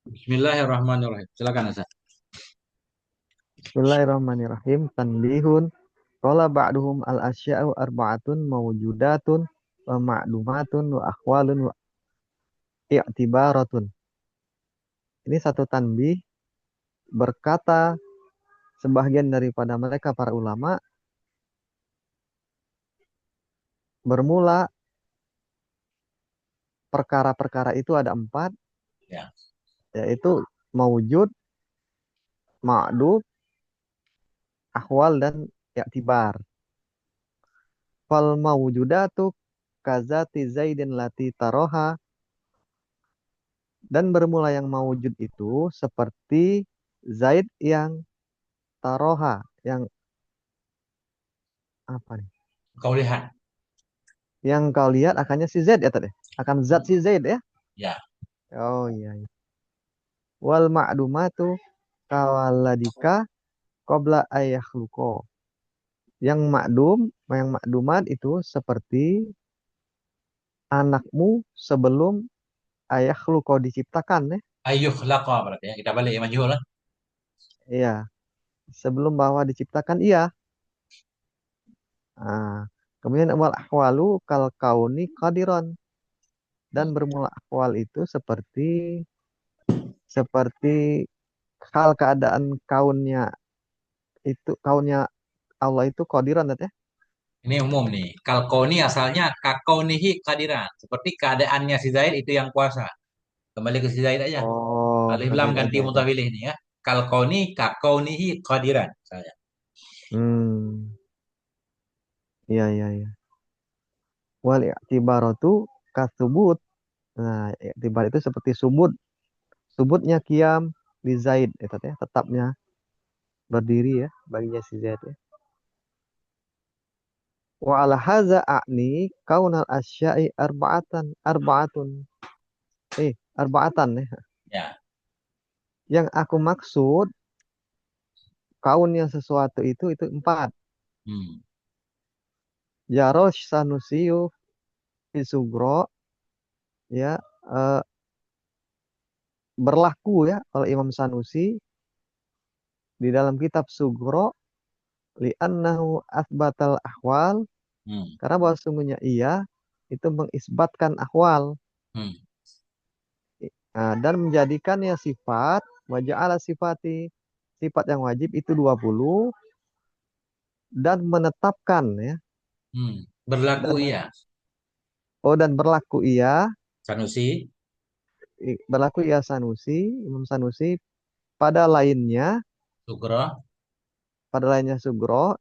Bismillahirrahmanirrahim. Silakan Ustaz. Bismillahirrahmanirrahim. Tanbihun. Qala ba'duhum al-asya'u arba'atun mawjudatun wa ma'lumatun wa akhwalun wa i'tibaratun. Ini satu tanbih, berkata sebagian daripada mereka para ulama, bermula perkara-perkara itu ada empat, Ya. yaitu mawjud, ma'dud, akhwal, dan i'tibar. Fal mawjudatu kazati zaidin lati taroha, dan bermula yang mawujud itu seperti Zaid yang taroha, yang apa nih? Kau lihat. Yang kau lihat akannya si Zaid ya tadi. Akan zat si Zaid ya. Ya. Oh iya, iya. Wal ma'dumatu kawaladika qabla ayakhluqo. Yang makdumat itu seperti anakmu sebelum ayakhluqo diciptakan ya. Ayuh laqa berarti ya. Kita balik ya majhul lah. Iya, sebelum bahwa diciptakan iya. Nah, kemudian wal ahwalu kal kauni qadiron, dan Hmm. bermula ahwal itu seperti hal keadaan kaunnya Allah itu qadiran ya. Ini umum nih. Kalkoni asalnya kakaunihi kadiran. Seperti keadaannya si Zaid itu yang kuasa. Kembali ke si Zaid aja. Oh, Alif lam kazid ganti aja ya. mutawilih nih ya. Kalkoni kakaunihi kadiran. Saya. Hmm, iya iya iya. Wal i'tibaratu kasubut. Nah, i'tibar itu seperti subut. Subutnya kiam di Zaid itu ya, tetapnya berdiri ya baginya si Zaid ya. Wa ala hadza a'ni kaunal asya'i arba'atun. Arba'atan ya. Ya. Yang aku maksud kaunnya sesuatu itu empat. Hmm. Jarosh sanusiyu fisugro, ya, eh, berlaku ya oleh Imam Sanusi di dalam kitab Sugro, li'annahu asbatal ahwal, Hmm. karena bahwa sungguhnya ia itu mengisbatkan ahwal. Hmm. Nah, dan menjadikannya sifat, waja'ala sifati, sifat yang wajib itu 20, dan menetapkan ya, Hmm. Berlaku dan iya. dan berlaku ia, Sanusi. berlaku ia Sanusi, Imam Sanusi, pada lainnya, Sugro. Sugro,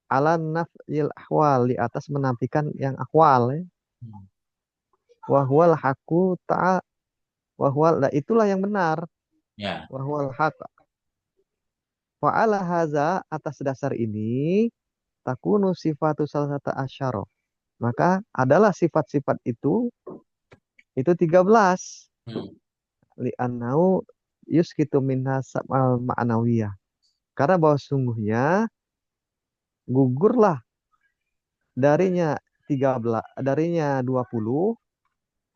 ala naf'il ahwal, di atas menafikan yang ahwal ya. Hmm. Wahwal haku wahwal, nah itulah yang benar. Ya. Wahwal haq. Wa ala haza, atas dasar ini, takunu sifatu salah satu asyara. Maka adalah sifat-sifat itu 13. Hmm. Li'annau yuskitu minha sab'al ma'nawiyah. Karena bahwa sungguhnya gugurlah darinya 13, darinya 20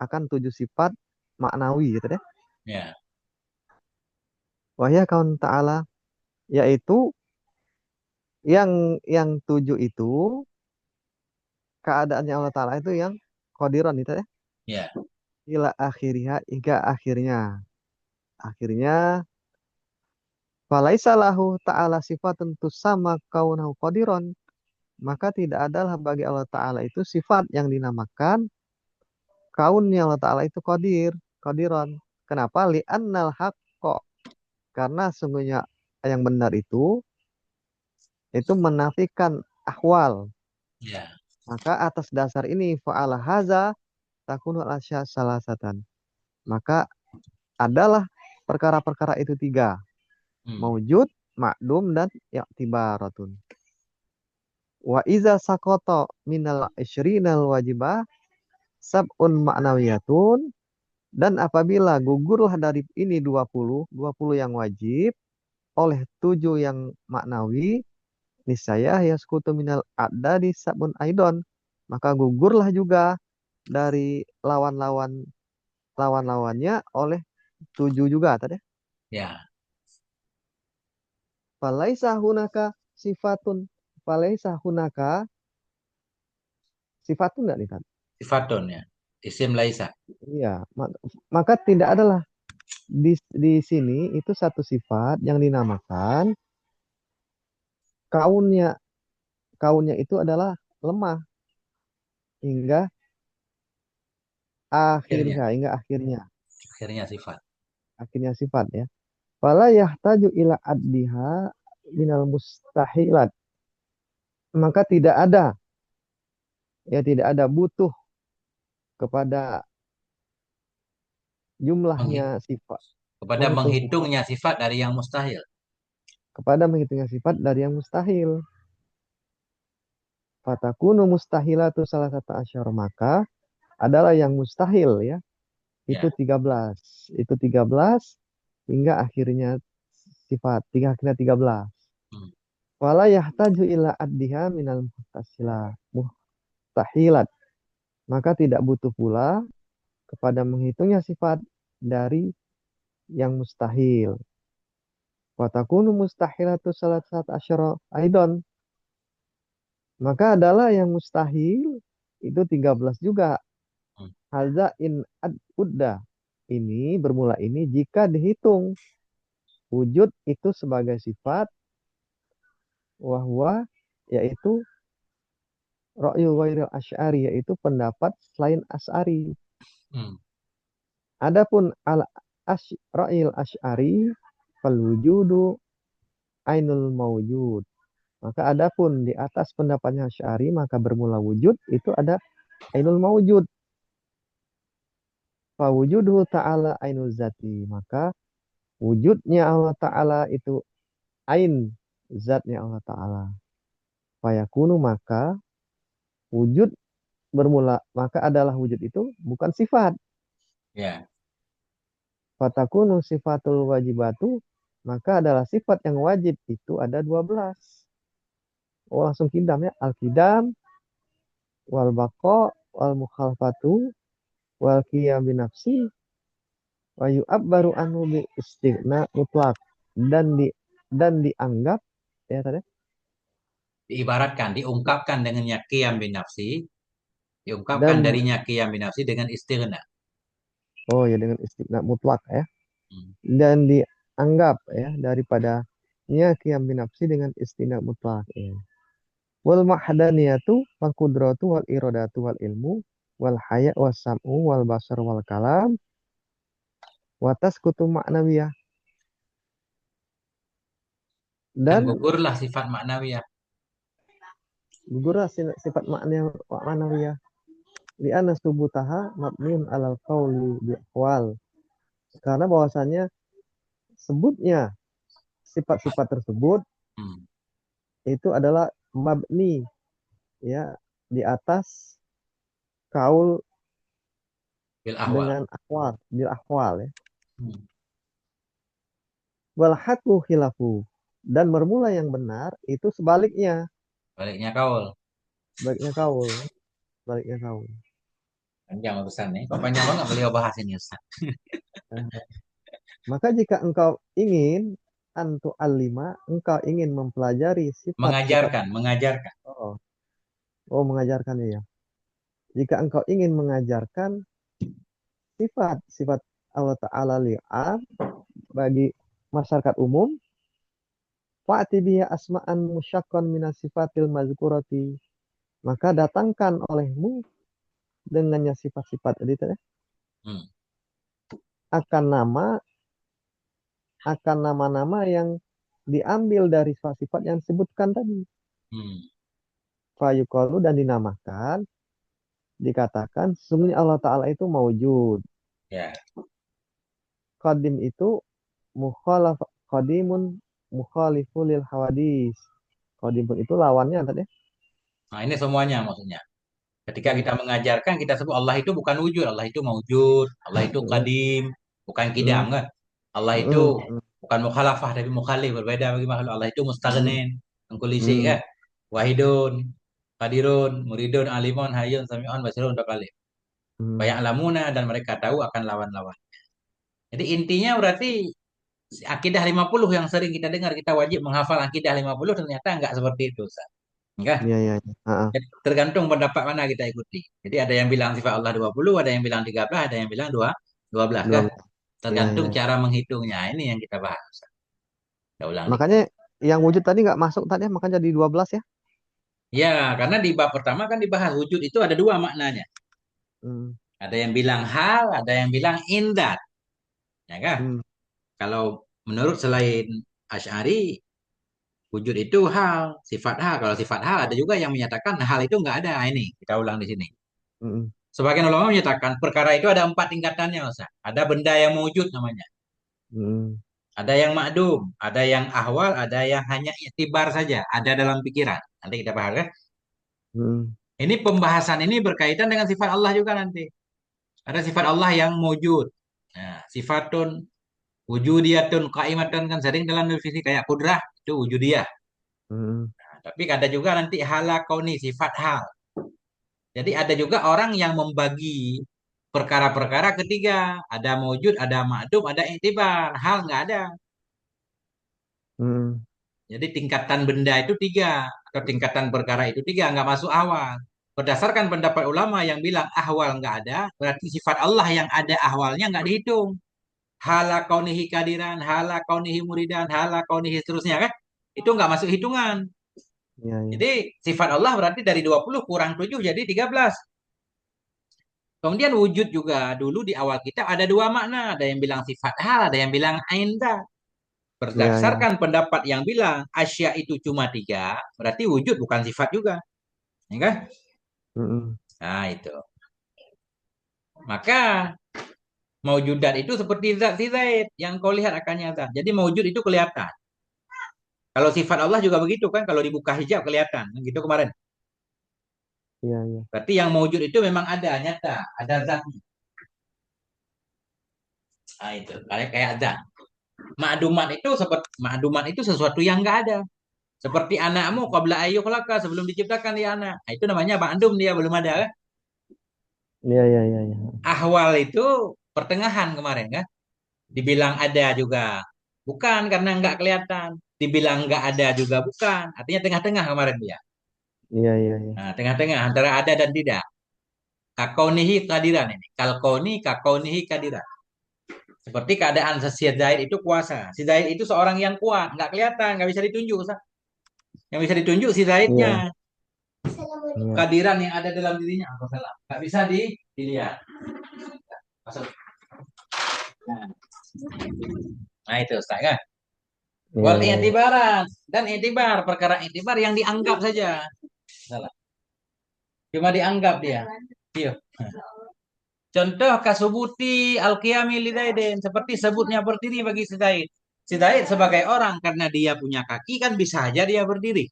akan 7 sifat maknawi gitu deh. Ya. Wahya kaun ta'ala, yaitu yang 7 itu keadaannya Allah Ta'ala itu yang qadiran itu ya. Ya. Ila akhiriha, hingga akhirnya falaisa lahu ta'ala sifatun tusama kaunahu qadiran, maka tidak adalah bagi Allah Ta'ala itu sifat yang dinamakan kaunnya Allah Ta'ala itu qadiran. Kenapa? Li'annal haqqo, karena sungguhnya yang benar itu menafikan ahwal. Ya. Maka atas dasar ini fa'ala haza takunu asya salasatan. Maka adalah perkara-perkara itu tiga. Hmm. Maujud, makdum, dan i'tibaratun. Wa iza sakoto minal isyrinal wajibah sab'un ma'nawiyatun, dan apabila gugurlah dari ini 20 yang wajib oleh 7 yang maknawi, niscaya yaskutu minal di sab'un aidon, maka gugurlah juga dari lawan-lawannya oleh tujuh juga tadi. Ya, Falaisa hunaka sifatun. Falaisa hunaka sifatun enggak nih kan? sifatun ya. Isim laisa. Iya, maka tidak adalah di sini itu satu sifat yang dinamakan kaunnya. Kaunnya itu adalah lemah hingga Akhirnya, akhirnya akhirnya sifat. akhirnya sifat ya. Fala yahtaju ila addiha minal mustahilat. Maka tidak ada butuh kepada jumlahnya Menghi- sifat, Kepada menghitung sifat, menghitungnya sifat dari yang mustahil. kepada menghitungnya sifat dari yang mustahil. Fatakunu mustahilatu salah satu asyar, maka adalah yang mustahil ya. Itu Ya. 13. Itu 13 hingga akhirnya sifat. Akhirnya 13. Hmm. Wala yahtaju ila addiha minal mustahilat. Maka tidak butuh pula kepada menghitungnya sifat dari yang mustahil. Watakunu mustahilatu salat saat asyara aidon. Maka adalah yang mustahil itu 13 juga. Hmm. Hadza in ad udda. Ini bermula ini jika dihitung wujud itu sebagai sifat wahwa yaitu ra'yu ghairil asy'ari yaitu pendapat selain asy'ari. Hmm. Adapun al ra'yil asy'ari fal wujudu ainul mawjud. Maka adapun di atas pendapatnya Asy'ari maka bermula wujud itu ada ainul mawjud. Fa wujuduhu ta'ala ainul zati. Maka wujudnya Allah Ta'ala itu ain zatnya Allah Ta'ala. Fayakunu maka wujud bermula maka adalah wujud itu bukan sifat. Ya. Fatakunu sifatul wajibatu maka adalah sifat yang wajib itu ada 12. Oh langsung kidam ya. Al-kidam wal baqa wal mukhalafatu wal qiyam binafsi wa yu'abbaru anhu bi istighna mutlak dan dianggap ya tadi Diibaratkan, diungkapkan dengannya qiyam bin nafsi, diungkapkan dan darinya qiyam bin nafsi dengan istighna. oh ya dengan istighna mutlak ya Hmm. dan dianggap ya daripada nya qiyam binafsi dengan istighna mutlak ya. Wal mahdaniyatu wal qudratu wal iradatu wal ilmu wal haya was sam'u wal basar wal kalam wa tasqutu ma'nawiyah Dan dan gugurlah sifat maknawiyah. gugur sifat ma'nawiyah li anna subutaha mabniun alal qawli bi aqwal karena bahwasanya sebutnya sifat-sifat tersebut Hmm. itu adalah mabni ya di atas kaul Bil ahwal. dengan akwal bil akwal ya Hmm. wal haqqu khilafu dan bermula yang benar itu sebaliknya Baliknya kaul. sebaliknya kaul ya. Sebaliknya kaul. Panjang urusan nih. Kok panjang banget beliau bahas ini Ustaz? Eh, maka jika engkau ingin antu alima engkau ingin mempelajari sifat-sifat Mengajarkan, mengajarkan. oh, oh mengajarkannya ya jika engkau ingin mengajarkan sifat-sifat Allah Ta'ala li'am bagi masyarakat umum fa'ti biya asma'an musyakkon minas sifatil mazkurati maka datangkan olehmu dengannya sifat-sifat tadi ya, Hmm. akan nama akan nama-nama yang diambil dari sifat-sifat yang disebutkan tadi. Hmm. Fayuqalu dan dinamakan, dikatakan sesungguhnya Allah Ta'ala itu maujud. Ya. Qadim itu mukhalaf qadimun mukhalifu lil hawadis. Qadimun itu lawannya tadi. Nah, ini semuanya maksudnya. Ketika Hmm. kita mengajarkan, kita sebut Allah itu bukan wujud, Allah itu maujud, Allah itu Hmm. kadim, bukan kidam Hmm. kan? Allah itu Hmm. Hmm. bukan mukhalafah tapi mukhalif, berbeda bagi makhluk. Allah itu Hmm. mustaghnin, mengkulisi Hmm. kan? Wahidun, qadirun, muridun, alimun, hayyun, sami'un, basirun, udah kali. Hmm. Banyak lamuna dan mereka tahu akan lawan-lawan. Jadi intinya berarti akidah 50 yang sering kita dengar, kita wajib menghafal akidah 50, ternyata enggak seperti itu, Ustaz. Enggak. Iya, iya, iya. Jadi tergantung pendapat mana kita ikuti. Jadi ada yang bilang sifat Allah 20, ada yang bilang 13, ada yang bilang 12 Dua kah? belas. Iya, iya. Tergantung cara menghitungnya. Ini yang kita bahas, Ustaz. Kita ulang dikit. Makanya yang wujud tadi nggak masuk tadi, makanya jadi 12 ya. Ya, karena di bab pertama kan dibahas wujud itu ada dua maknanya. Hmm. Ada yang bilang hal, ada yang bilang indat. Ya kan? Hmm. Kalau menurut selain Asy'ari, wujud itu hal, sifat hal. Kalau sifat hal ada juga yang menyatakan hal itu nggak ada. Nah, ini kita ulang di sini. Hmm. Sebagian ulama menyatakan perkara itu ada empat tingkatannya, Ustaz. Ada benda yang wujud namanya. Hmm. Ada yang makdum, ada yang ahwal, ada yang hanya iktibar saja, ada dalam pikiran. Nanti kita bahas kan. Hmm. Ini pembahasan ini berkaitan dengan sifat Allah juga nanti. Ada sifat Allah yang wujud. Nah, sifatun wujudiyatun qaimatun kan sering dalam definisi kayak kudrah itu wujudiyah. Hmm. Nah, tapi ada juga nanti hala kauni sifat hal. Jadi ada juga orang yang membagi perkara-perkara ketiga. Ada wujud, ada makdum, ada iktibar. Hal nggak ada. Hmm. Jadi tingkatan benda itu tiga. Atau tingkatan perkara itu tiga. Nggak masuk awal. Berdasarkan pendapat ulama yang bilang ahwal nggak ada. Berarti sifat Allah yang ada ahwalnya nggak dihitung. Hala kaunihi kadiran, hala kaunihi muridan, hala kaunihi seterusnya kan. Itu nggak masuk hitungan. Iya, iya. Jadi sifat Allah berarti dari 20 kurang 7 jadi 13. Kemudian wujud juga dulu di awal kitab ada dua makna. Ada yang bilang sifat hal, ada yang bilang ainda. Iya, iya. Berdasarkan pendapat yang bilang asya itu cuma tiga, berarti wujud bukan sifat juga. Ya kan? Hmm. Nah itu. Maka maujudat itu seperti zat si Zaid yang kau lihat akan nyata. Jadi maujud itu kelihatan. Kalau sifat Allah juga begitu kan, kalau dibuka hijab kelihatan. Gitu kemarin. Iya, iya. Berarti yang maujud itu memang ada, nyata. Ada zatnya. Nah itu, kayak zat. Ma'dumat itu seperti ma'dumat itu sesuatu yang enggak ada. Seperti anakmu qabla ayyukhlaka sebelum diciptakan dia anak. Nah, itu namanya ma'dum dia belum ada kan? Iya, iya, iya, iya. Ahwal itu pertengahan kemarin kan? Dibilang ada juga bukan karena enggak kelihatan. Dibilang enggak ada juga bukan. Artinya tengah-tengah kemarin dia. Iya, iya, iya. Nah, tengah-tengah antara ada dan tidak. Kakaunihi kadiran ini. Kalkoni kakaunihi kadiran. Seperti keadaan si Zaid itu kuasa. Si Zaid itu seorang yang kuat, nggak kelihatan, nggak bisa ditunjuk. Yang bisa ditunjuk si Iya, Zaidnya, iya. kehadiran yang ada dalam dirinya. Nggak bisa dilihat. Masuk. Nah itu Ustaz kan. Iya, Wal iya, iya. i'tibaran dan i'tibar perkara i'tibar yang dianggap saja. Salah. Cuma dianggap dia. Iya. Contoh kasubuti al-qiyami li Zaidin seperti sebutnya berdiri bagi si Zaid. Si Zaid sebagai orang karena dia punya kaki kan bisa saja dia berdiri.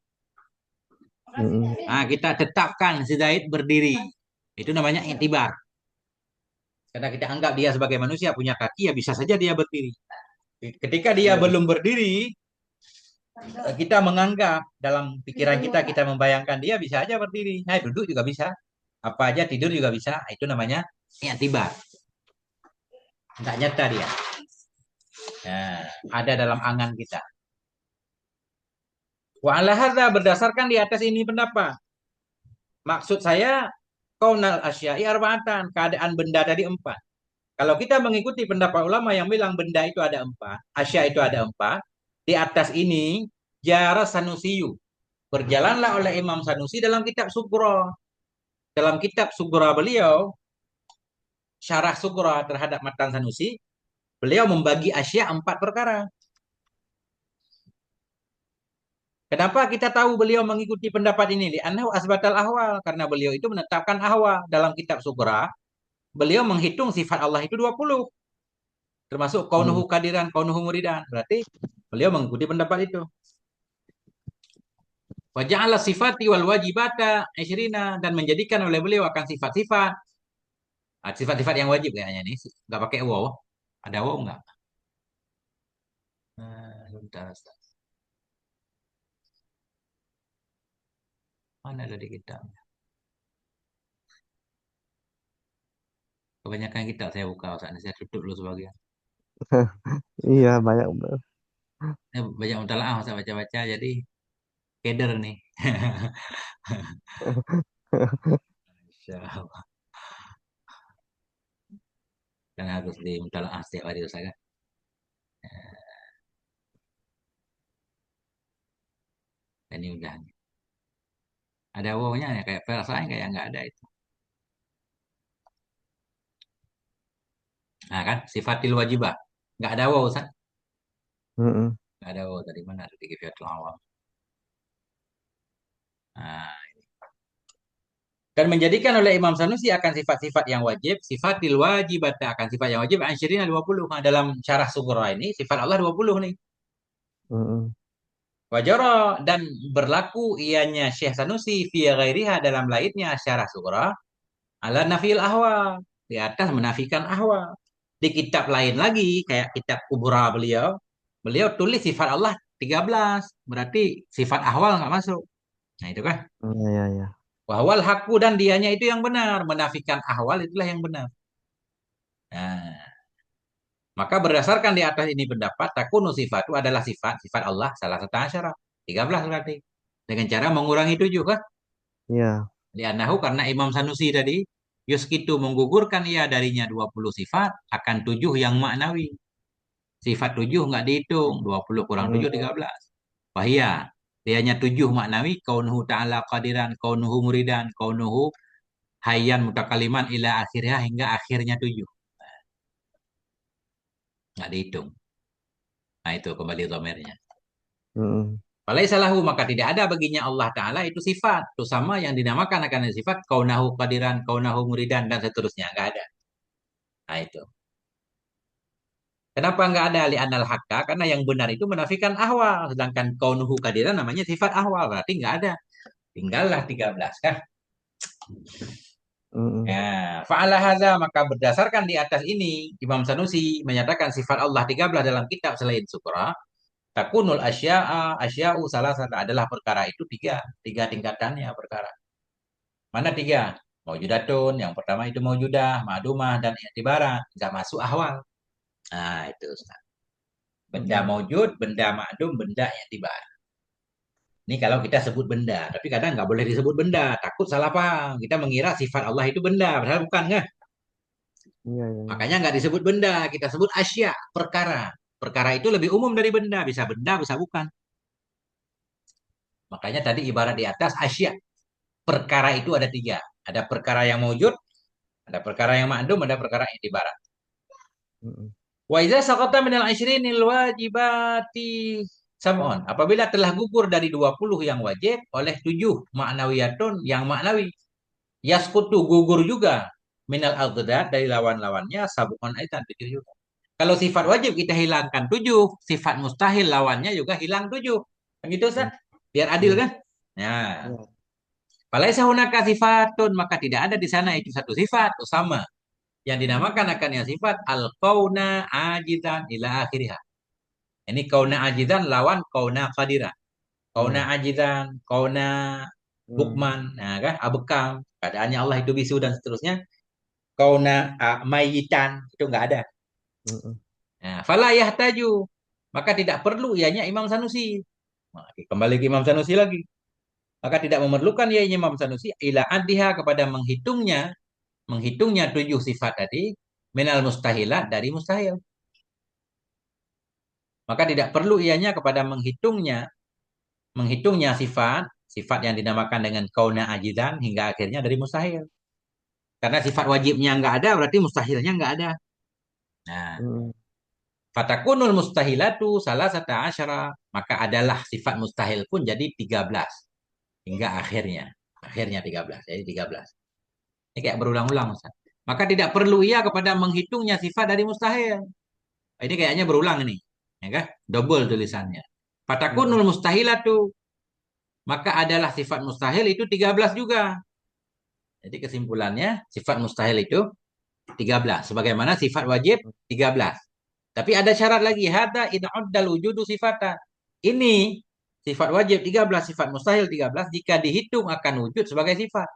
Hmm. Nah, kita tetapkan si Zaid berdiri. Itu namanya i'tibar. Karena kita anggap dia sebagai manusia punya kaki ya bisa saja dia berdiri. Ketika dia Iya, belum berdiri, kita menganggap dalam pikiran kita kita membayangkan dia bisa aja berdiri. Nah, duduk juga bisa. Apa aja tidur juga bisa. Itu namanya i'tibar. Tidak nyata dia. Nah, ada dalam angan kita. Wa ala hadza berdasarkan di atas ini pendapat. Maksud saya kaunal asya'i arba'atan, keadaan benda tadi empat. Kalau kita mengikuti pendapat ulama yang bilang benda itu ada empat, asya itu ada empat, di atas ini jara Sanusiyu. Berjalanlah oleh Imam Sanusi dalam kitab Sugro. Dalam kitab Sugro beliau, syarah Sugro terhadap Matan Sanusi, beliau membagi asya empat perkara. Kenapa kita tahu beliau mengikuti pendapat ini? Li'annahu asbatal ahwal. Karena beliau itu menetapkan ahwal. Dalam kitab Sugro, beliau menghitung sifat Allah itu 20. Termasuk kaunuhu hmm. kadiran, kaunuhu muridan. Berarti beliau mengikuti pendapat itu. Waja'ala sifati wal wajibata isyrina dan menjadikan oleh beliau akan sifat-sifat. Ah, sifat-sifat yang wajib kayaknya nih. Enggak pakai waw. Ada waw enggak? Nah, bentar, Ustaz. Mana tadi kita? Kebanyakan kita saya buka saat ini saya tutup dulu sebagian. Iya, banyak. Banyak mutalaah masa baca-baca jadi keder nih. Insya kan harus di mutalaah setiap hari Ustaz kan. Ini udah ada wownya ya kayak perasaan kayak nggak ada itu. Nah kan sifatil wajibah nggak ada wow Ustaz. Mm-mm. Nggak ada wow tadi mana ada di kifatul awal. Nah, dan menjadikan oleh Imam Sanusi akan sifat-sifat yang wajib, sifatil wajibat akan sifat yang wajib, ansyirina 20. Nah, dalam syarah Sughra ini, sifat Allah 20 nih. Mm-mm. Wajara dan berlaku ianya Syekh Sanusi fi ghairiha dalam lainnya syarah Sughra ala nafil ahwa, di atas menafikan ahwa. Di kitab lain lagi, kayak kitab Kubra beliau, beliau tulis sifat Allah 13, berarti sifat ahwal nggak masuk. Nah, itu kan. Iya, iya, iya. Wahwal hakku dan dianya itu yang benar, menafikan ahwal itulah yang benar. Nah, maka berdasarkan di atas ini pendapat, takunu sifat itu adalah sifat Allah salah satu syarat. 13 berarti. Dengan cara mengurangi 7 kan? Iya. Li'annahu karena Imam Sanusi tadi, yuskitu menggugurkan ia darinya 20 sifat, akan 7 yang maknawi. Sifat 7 nggak dihitung, 20 kurang 7, Mm. 13. Wahia, dianya 7 maknawi, kaunuhu ta'ala qadiran, kaunuhu muridan, kaunuhu hayyan mutakaliman ila akhirnya hingga akhirnya 7. Nggak dihitung. Nah itu kembali domernya. Mm-mm. Falaisa lahu maka tidak ada baginya Allah Ta'ala itu sifat. Itu sama yang dinamakan akan sifat kaunahu qadiran, kaunahu muridan, dan seterusnya. Nggak ada. Nah itu. Kenapa nggak ada li'anal haqqa? Karena yang benar itu menafikan ahwal. Sedangkan kaunuhu qadiran namanya sifat ahwal. Berarti nggak ada. Tinggallah 13 kan? Mm-mm. Ya, fa'ala hadza maka berdasarkan di atas ini Imam Sanusi menyatakan sifat Allah 13 dalam kitab selain Sukra. Takunul asya'u salah satu adalah perkara itu tiga tingkatannya perkara. Mana tiga? Maujudatun, yang pertama itu maujudah, ma'dumah, dan i'tibarat. Nggak masuk ahwal. Nah, itu Ustaz. Benda Mm-mm. maujud, benda ma'dum, benda i'tibar. Ini kalau kita sebut benda, tapi kadang nggak boleh disebut benda, takut salah paham. Kita mengira sifat Allah itu benda, padahal bukan kan? Iya, iya, iya. Makanya nggak disebut benda, kita sebut asya, perkara. Perkara itu lebih umum dari benda, bisa benda, bisa bukan. Makanya tadi ibarat di atas asya, perkara itu ada tiga. Ada perkara yang maujud, ada perkara yang ma'dum, ada perkara yang i'tibarat. Mm-mm. Wa idza saqata minal 'ishrinil wajibati sam'un. Apabila telah gugur dari 20 yang wajib oleh 7 maknawiyatun yang maknawi. Yaskutu gugur juga minal adad dari lawan-lawannya sab'un aitan 7 juga. Kalau sifat wajib kita hilangkan 7, sifat mustahil lawannya juga hilang 7. Kan gitu Ustaz? Mm. Biar adil Iya. kan? Nah, Iya. falaisa hunaka sifatun maka tidak ada di sana itu satu sifat sama yang dinamakan akan yang sifat al-kauna ajizan ila akhirih. Ini kauna ajizan lawan kauna qadira. Kauna Iya. ajizan, kauna Mm. bukman, nah kan abekam. Keadaannya Allah itu bisu dan seterusnya. Kauna mayitan itu nggak ada. Mm-mm. Nah, fala yahtaju. Maka tidak perlu ianya Imam Sanusi. Nah, kembali ke Imam Sanusi lagi. Maka tidak memerlukan ianya Imam Sanusi ila addiha kepada menghitungnya 7 sifat tadi minal mustahilat dari mustahil. Maka tidak perlu ianya kepada menghitungnya sifat yang dinamakan dengan kauna ajizan hingga akhirnya dari mustahil. Karena sifat wajibnya nggak ada, berarti mustahilnya nggak ada. Nah, Mm. fatakunul mustahilatu salah satu asyara. Maka adalah sifat mustahil pun jadi 13. Hingga akhirnya. Akhirnya 13. Jadi 13. Ini kayak berulang-ulang, Ustaz. Maka tidak perlu ia kepada menghitungnya sifat dari mustahil. Ini kayaknya berulang ini. Ya kan? Double tulisannya. Mm-mm. Fatakunul mustahilatu. Maka adalah sifat mustahil itu 13 juga. Jadi kesimpulannya sifat mustahil itu 13. Sebagaimana sifat wajib 13. Tapi ada syarat lagi. Hada in uddal wujudu sifatan. Ini sifat wajib 13, sifat mustahil 13 jika dihitung akan wujud sebagai sifat.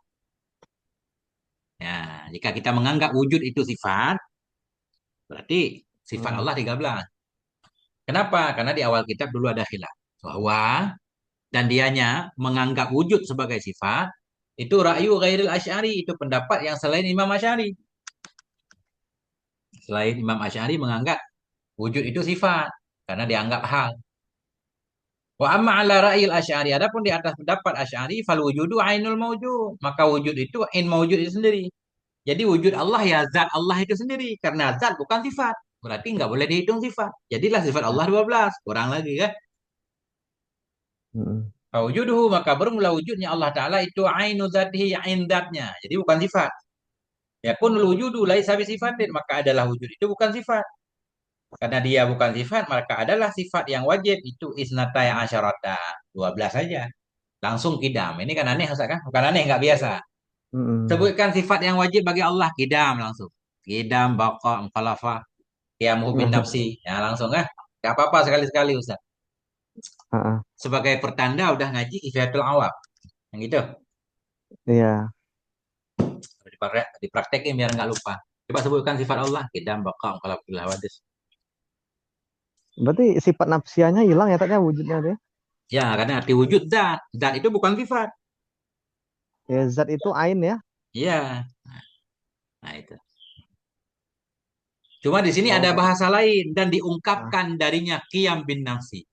Ya, jika kita menganggap wujud itu sifat, berarti Sifat Mm. Allah 13. Kenapa? Karena di awal kitab dulu ada khilaf bahwa dan dianya menganggap wujud sebagai sifat itu ra'yu ghairil asy'ari, itu pendapat yang selain Imam Asy'ari. Selain Imam Asy'ari menganggap wujud itu sifat karena dianggap hal. Wa amma ala ra'yil asy'ari, adapun di atas pendapat Asy'ari fal wujudu ainul maujud, maka wujud itu ain maujud itu sendiri. Jadi wujud Allah ya zat Allah itu sendiri, karena zat bukan sifat. Berarti nggak boleh dihitung sifat. Jadilah sifat Allah 12. Kurang lagi kan? Mm. Wujuduhu, maka bermula wujudnya Allah Ta'ala itu ainu zatihi, ain zatnya. Jadi bukan sifat. Ya kunul wujudu laisa sifatin, maka adalah wujud itu bukan sifat. Karena dia bukan sifat, maka adalah sifat yang wajib itu isnatai asyarata. 12 saja. Langsung kidam. Ini kan aneh Ustaz kan? Bukan aneh, nggak biasa. Mm. Sebutkan sifat yang wajib bagi Allah, kidam langsung. Kidam, baqa, mukhalafah, qiyamuhu bin nafsi. Ya langsung kan? Gak apa-apa sekali-sekali Ustaz. Ah, ah. Sebagai pertanda udah ngaji Kifayatul Awam. Yang gitu. Iya. Dipraktekin biar nggak lupa. Coba sebutkan sifat Allah. Kidam, baqa, mukhalafah, hawadis. Berarti sifat nafsianya hilang ya taknya wujudnya dia. Ya, karena arti wujud zat. Zat itu bukan sifat. Ya zat itu ain ya. Iya. Nah, itu. Cuma di sini ada Oh. bahasa lain dan Ah. diungkapkan darinya qiyam bin nafsi.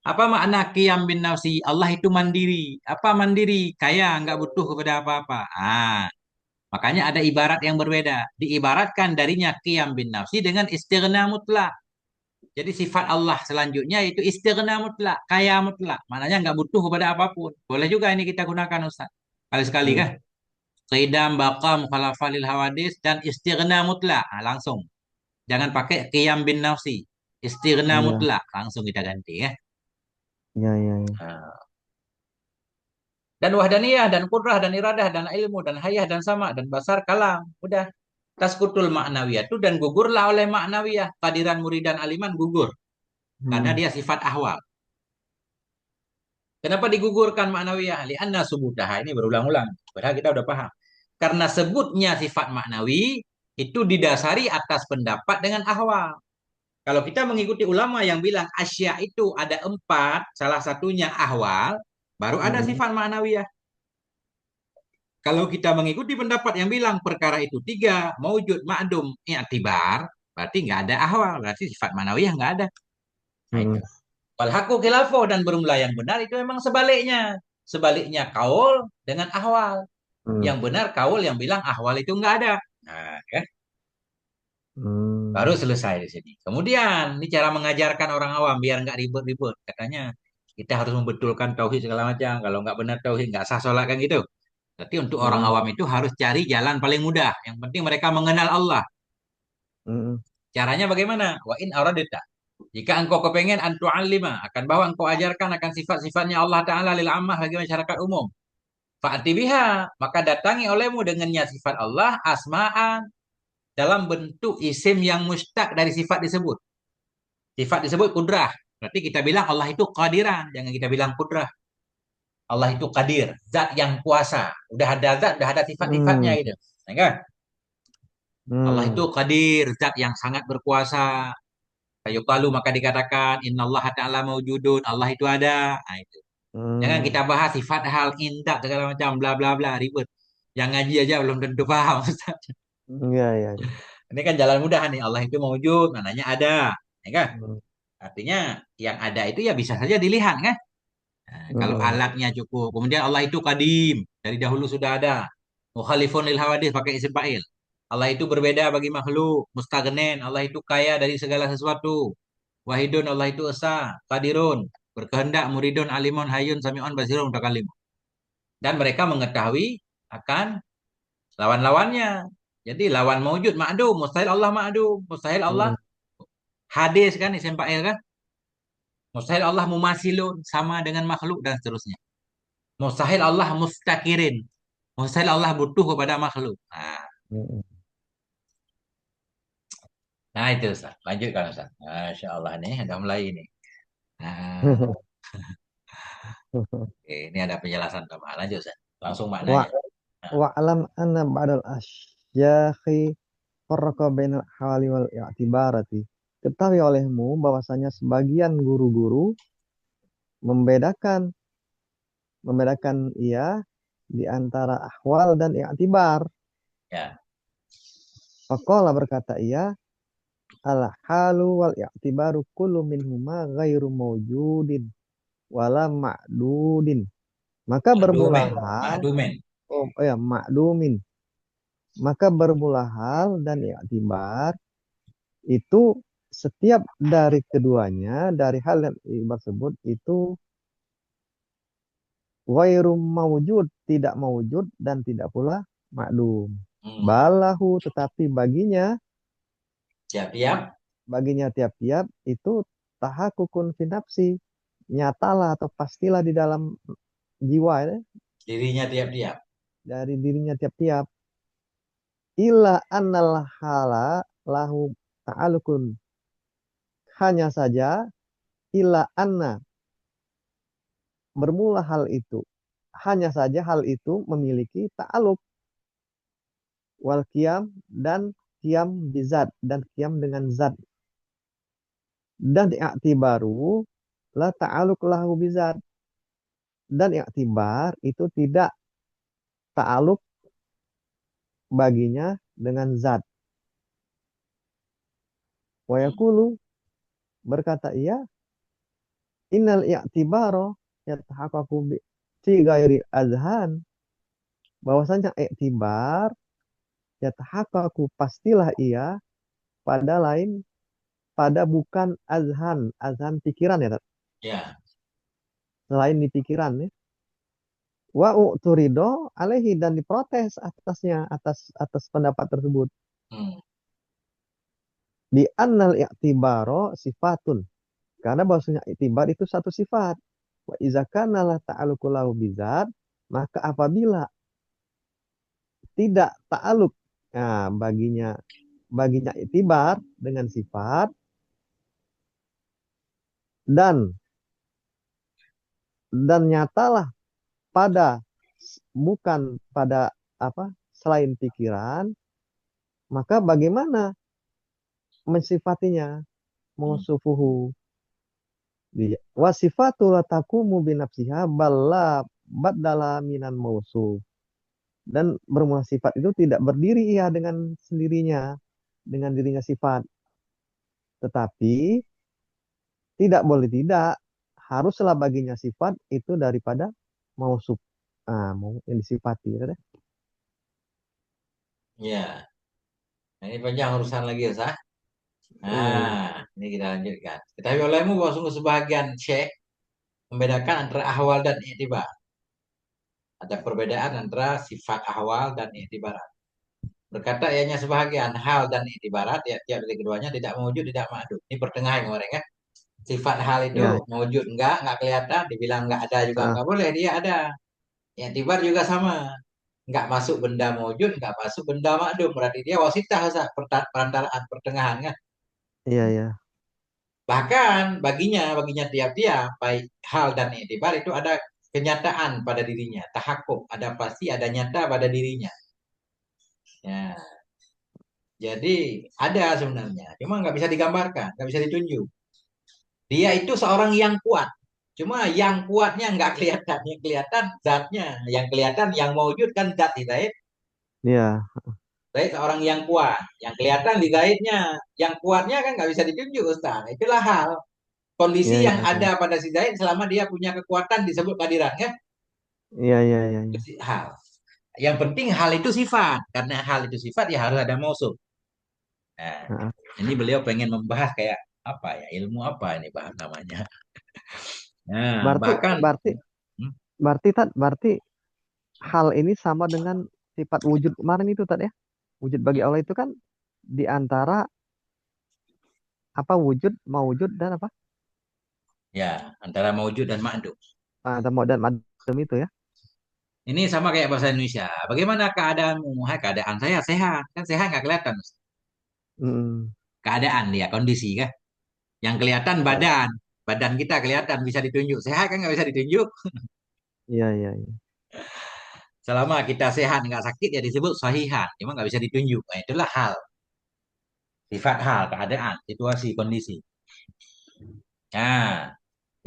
Apa makna qiyam bin nafsi? Allah itu mandiri. Apa mandiri? Kaya, nggak butuh kepada apa-apa. Makanya ada ibarat yang berbeda. Diibaratkan darinya qiyam bin nafsi dengan istighna mutlak. Jadi sifat Allah selanjutnya itu istighna mutlak, kaya mutlak. Maknanya nggak butuh kepada apapun. Boleh juga ini kita gunakan Ustaz. Kali-sekali Hmm. kan? Qidam, baqa, mukhalafah lil hawadis, dan istighna mutlak. Langsung. Jangan pakai qiyam bin nafsi. Istighna Iya. mutlak. Langsung kita ganti ya. Iya, iya, iya. Nah. Dan wahdaniyah, dan kudrah, dan iradah, dan ilmu, dan hayah, dan sama, dan basar, kalam. Udah. Taskutul ma'nawiyah itu dan gugurlah oleh ma'nawiyah. Kadiran muridan aliman gugur. Karena Hmm. dia sifat ahwal. Kenapa digugurkan ma'nawiyah? Lianna subudaha. Ini berulang-ulang. Padahal kita udah paham. Karena sebutnya sifat maknawi itu didasari atas pendapat dengan ahwal. Kalau kita mengikuti ulama yang bilang asya itu ada 4, salah satunya ahwal, baru ada Hmm. sifat ma'nawiyah. Kalau kita mengikuti pendapat yang bilang perkara itu 3, maujud, ma'dum, i'tibar, berarti nggak ada ahwal, berarti sifat ma'nawiyah nggak ada. Nah itu. Hmm. Wal haqqu khilafo, dan bermula yang benar itu memang sebaliknya. Sebaliknya kaul dengan ahwal. Hmm. Yang benar kaul yang bilang ahwal itu nggak ada. Nah, ya. Baru Hmm. selesai di sini. Kemudian, ini cara mengajarkan orang awam biar nggak ribet-ribet. Katanya kita harus membetulkan tauhid segala macam. Kalau nggak benar tauhid nggak sah sholat kan gitu. Berarti untuk orang Hmm. awam itu harus cari jalan paling mudah. Yang penting mereka mengenal Allah. Hmm. Caranya bagaimana? Wa in aradita. Jika engkau kepengen antu'allima, akan bahwa engkau ajarkan akan sifat-sifatnya Allah Ta'ala lil ammah bagi masyarakat umum. Fa'ati biha, maka datangi olehmu dengannya sifat Allah asma'an dalam bentuk isim yang mustaq dari sifat disebut. Sifat disebut kudrah. Berarti kita bilang Allah itu qadiran, jangan kita bilang kudrah. Allah itu qadir, zat yang kuasa. Udah ada zat, udah ada sifat-sifatnya Hmm. gitu. Ya kan? Allah itu Hmm. qadir, zat yang sangat berkuasa. Fayuqalu, maka dikatakan Allah ta'ala maujudun, Allah itu ada. Nah, itu. Jangan Hmm. kita bahas sifat hal indak segala macam bla bla bla ribet. Yang ngaji aja belum tentu paham. Iya, iya, iya. Ini kan jalan mudah nih. Allah itu maujud, mananya ada. Ya kan? Hmm. Artinya yang ada itu ya bisa saja dilihat kan? Nah, kalau Hmm. alatnya cukup. Kemudian Allah itu kadim. Dari dahulu sudah ada. Mukhalifun lil hawadis pakai isim fa'il. Allah itu berbeda bagi makhluk. Mustaghnen. Allah itu kaya dari segala sesuatu. Wahidun, Allah itu esa. Qadirun. Berkehendak. Muridun, alimun, hayun, sami'un, basirun, mutakalim. Dan mereka mengetahui akan lawan-lawannya. Jadi lawan maujud ma'dum. Mustahil Allah ma'dum. Mustahil Allah Hmm. hadis kan. Isim fa'il kan. Mustahil Allah mumasilun. Sama dengan makhluk dan seterusnya. Mustahil Allah mustakirin. Mustahil Allah butuh kepada makhluk. Hmm. Nah, itu Ustaz. Lanjutkan Ustaz. Masya Allah nih, udah mulai ini. Nah, oke, ini ada penjelasan tambahan. Lanjut Ustaz. Langsung Wa maknanya. Nah, wa'lam anna ba'dal asyakhi farraqa bainal hali wal i'tibarati. ketahui olehmu bahwasanya sebagian guru-guru membedakan membedakan ia di antara ahwal dan i'tibar. Ya. Faqala berkata ia, al halu wal i'tibaru kullu minhuma ghairu mawjudin wala ma'dudin. Maka bermula Makdumen, hal, makdumen. oh ya, makdumin. Maka bermula hal dan i'tibar itu setiap dari keduanya, dari hal dan i'tibar tersebut itu ghairu mawjud, tidak mawjud dan tidak pula makdum. Hmm. Balahu, tetapi Siap-siap baginya tiap-tiap itu tahakukun fi nafsi, nyatalah atau pastilah di dalam jiwa ya, dirinya tiap-tiap. dari dirinya tiap-tiap. Illa annal hala lahu ta'alukun. Hanya saja illa anna, bermula hal itu. Hanya saja hal itu memiliki ta'aluk wal qiyam dan qiyam bizat dan qiyam dengan zat. Dan i'tibaru la ta'aluk lahu bizat. Dan i'tibar itu tidak ta'aluk baginya dengan zat. Wa Hmm. yaqulu, berkata ia, innal i'tibaro yatahaqqaqu fi ghairi azhan, bahwasanya i'tibar yatahaqqaqu, pastilah ia pada lain, pada bukan azhan, azhan pikiran ya, Tat. Ya. Selain di pikiran ya. Wa u'turido alaihi, dan diprotes atasnya, atas pendapat tersebut. Hmm. Di annal i'tibaro sifatun, karena bahwasanya i'tibar itu satu sifat. Wa iza kana la ta'aluqu lahu bizat, maka apabila tidak ta'aluk, nah, baginya i'tibar dengan sifat, dan nyatalah pada bukan pada apa selain pikiran, maka bagaimana mensifatinya, Hmm. mausufuhu. Wasifatu la taqumu binafsiha balla badala minan mausuf. Dan bermula sifat itu tidak berdiri ia dengan sendirinya, dengan dirinya sifat. Tetapi tidak boleh tidak, haruslah baginya sifat itu daripada mausuf. Ah, yang disifati. Ya, Ya. Nah, ini panjang urusan lagi ya, Sah. iya, iya. Nah, ini kita lanjutkan. Ketahui olehmu bahwa sungguh sebahagian syekh membedakan antara ahwal dan i'tibar. Ada perbedaan antara sifat ahwal dan i'tibarat. Berkata ianya sebahagian hal dan i'tibarat, ya tiap dari keduanya tidak mewujud, tidak ma'dum. Ini pertengahan kemarin kan. Sifat hal itu Iya. mewujud enggak kelihatan, dibilang enggak ada juga Ah, enggak boleh, dia ada. I'tibar juga sama. Enggak masuk benda mewujud, enggak masuk benda ma'dum. Berarti dia wasitah, perantaraan pertengahan kan. iya, iya. Bahkan baginya tiap-tiap baik hal dan i'tibar itu ada kenyataan pada dirinya, tahakkuk, ada pasti, ada nyata pada dirinya. Ya, jadi ada sebenarnya, cuma nggak bisa digambarkan, nggak bisa ditunjuk. Dia itu seorang yang kuat, cuma yang kuatnya nggak kelihatan, yang kelihatan zatnya, yang kelihatan yang mewujud kan zat hidayat. Iya, Saya seorang yang kuat, yang kelihatan di gaibnya, yang kuatnya kan nggak bisa ditunjuk Ustaz. Itulah hal. iya, Kondisi yang iya, iya. ada pada si Zaid selama dia punya kekuatan disebut kehadiran ya. Iya, iya, iya, iya. Hal. Yang penting hal itu sifat. Karena hal itu sifat ya harus ada mausuf. Nah, Nah, ini beliau pengen membahas kayak apa ya, ilmu apa ini bahas namanya. Nah, berarti bahkan berarti hmm, berarti hal ini sama dengan sifat wujud kemarin itu tadi ya. Wujud bagi Allah itu kan di antara apa, wujud, mawujud dan apa? ya antara maujud dan ma'dum. Ada mau dan madam itu ya. Ini sama kayak bahasa Indonesia. Bagaimana keadaanmu? Hai, keadaan saya sehat. Kan sehat nggak kelihatan. Mm, Keadaan dia, kondisi kan. Yang kelihatan iya, badan. Badan kita kelihatan bisa ditunjuk. Sehat kan nggak bisa ditunjuk. iya, iya, iya. Selama kita sehat nggak sakit ya disebut sahihan. Cuma nggak bisa ditunjuk. Nah, itulah hal. Sifat hal, keadaan, situasi, kondisi. Nah,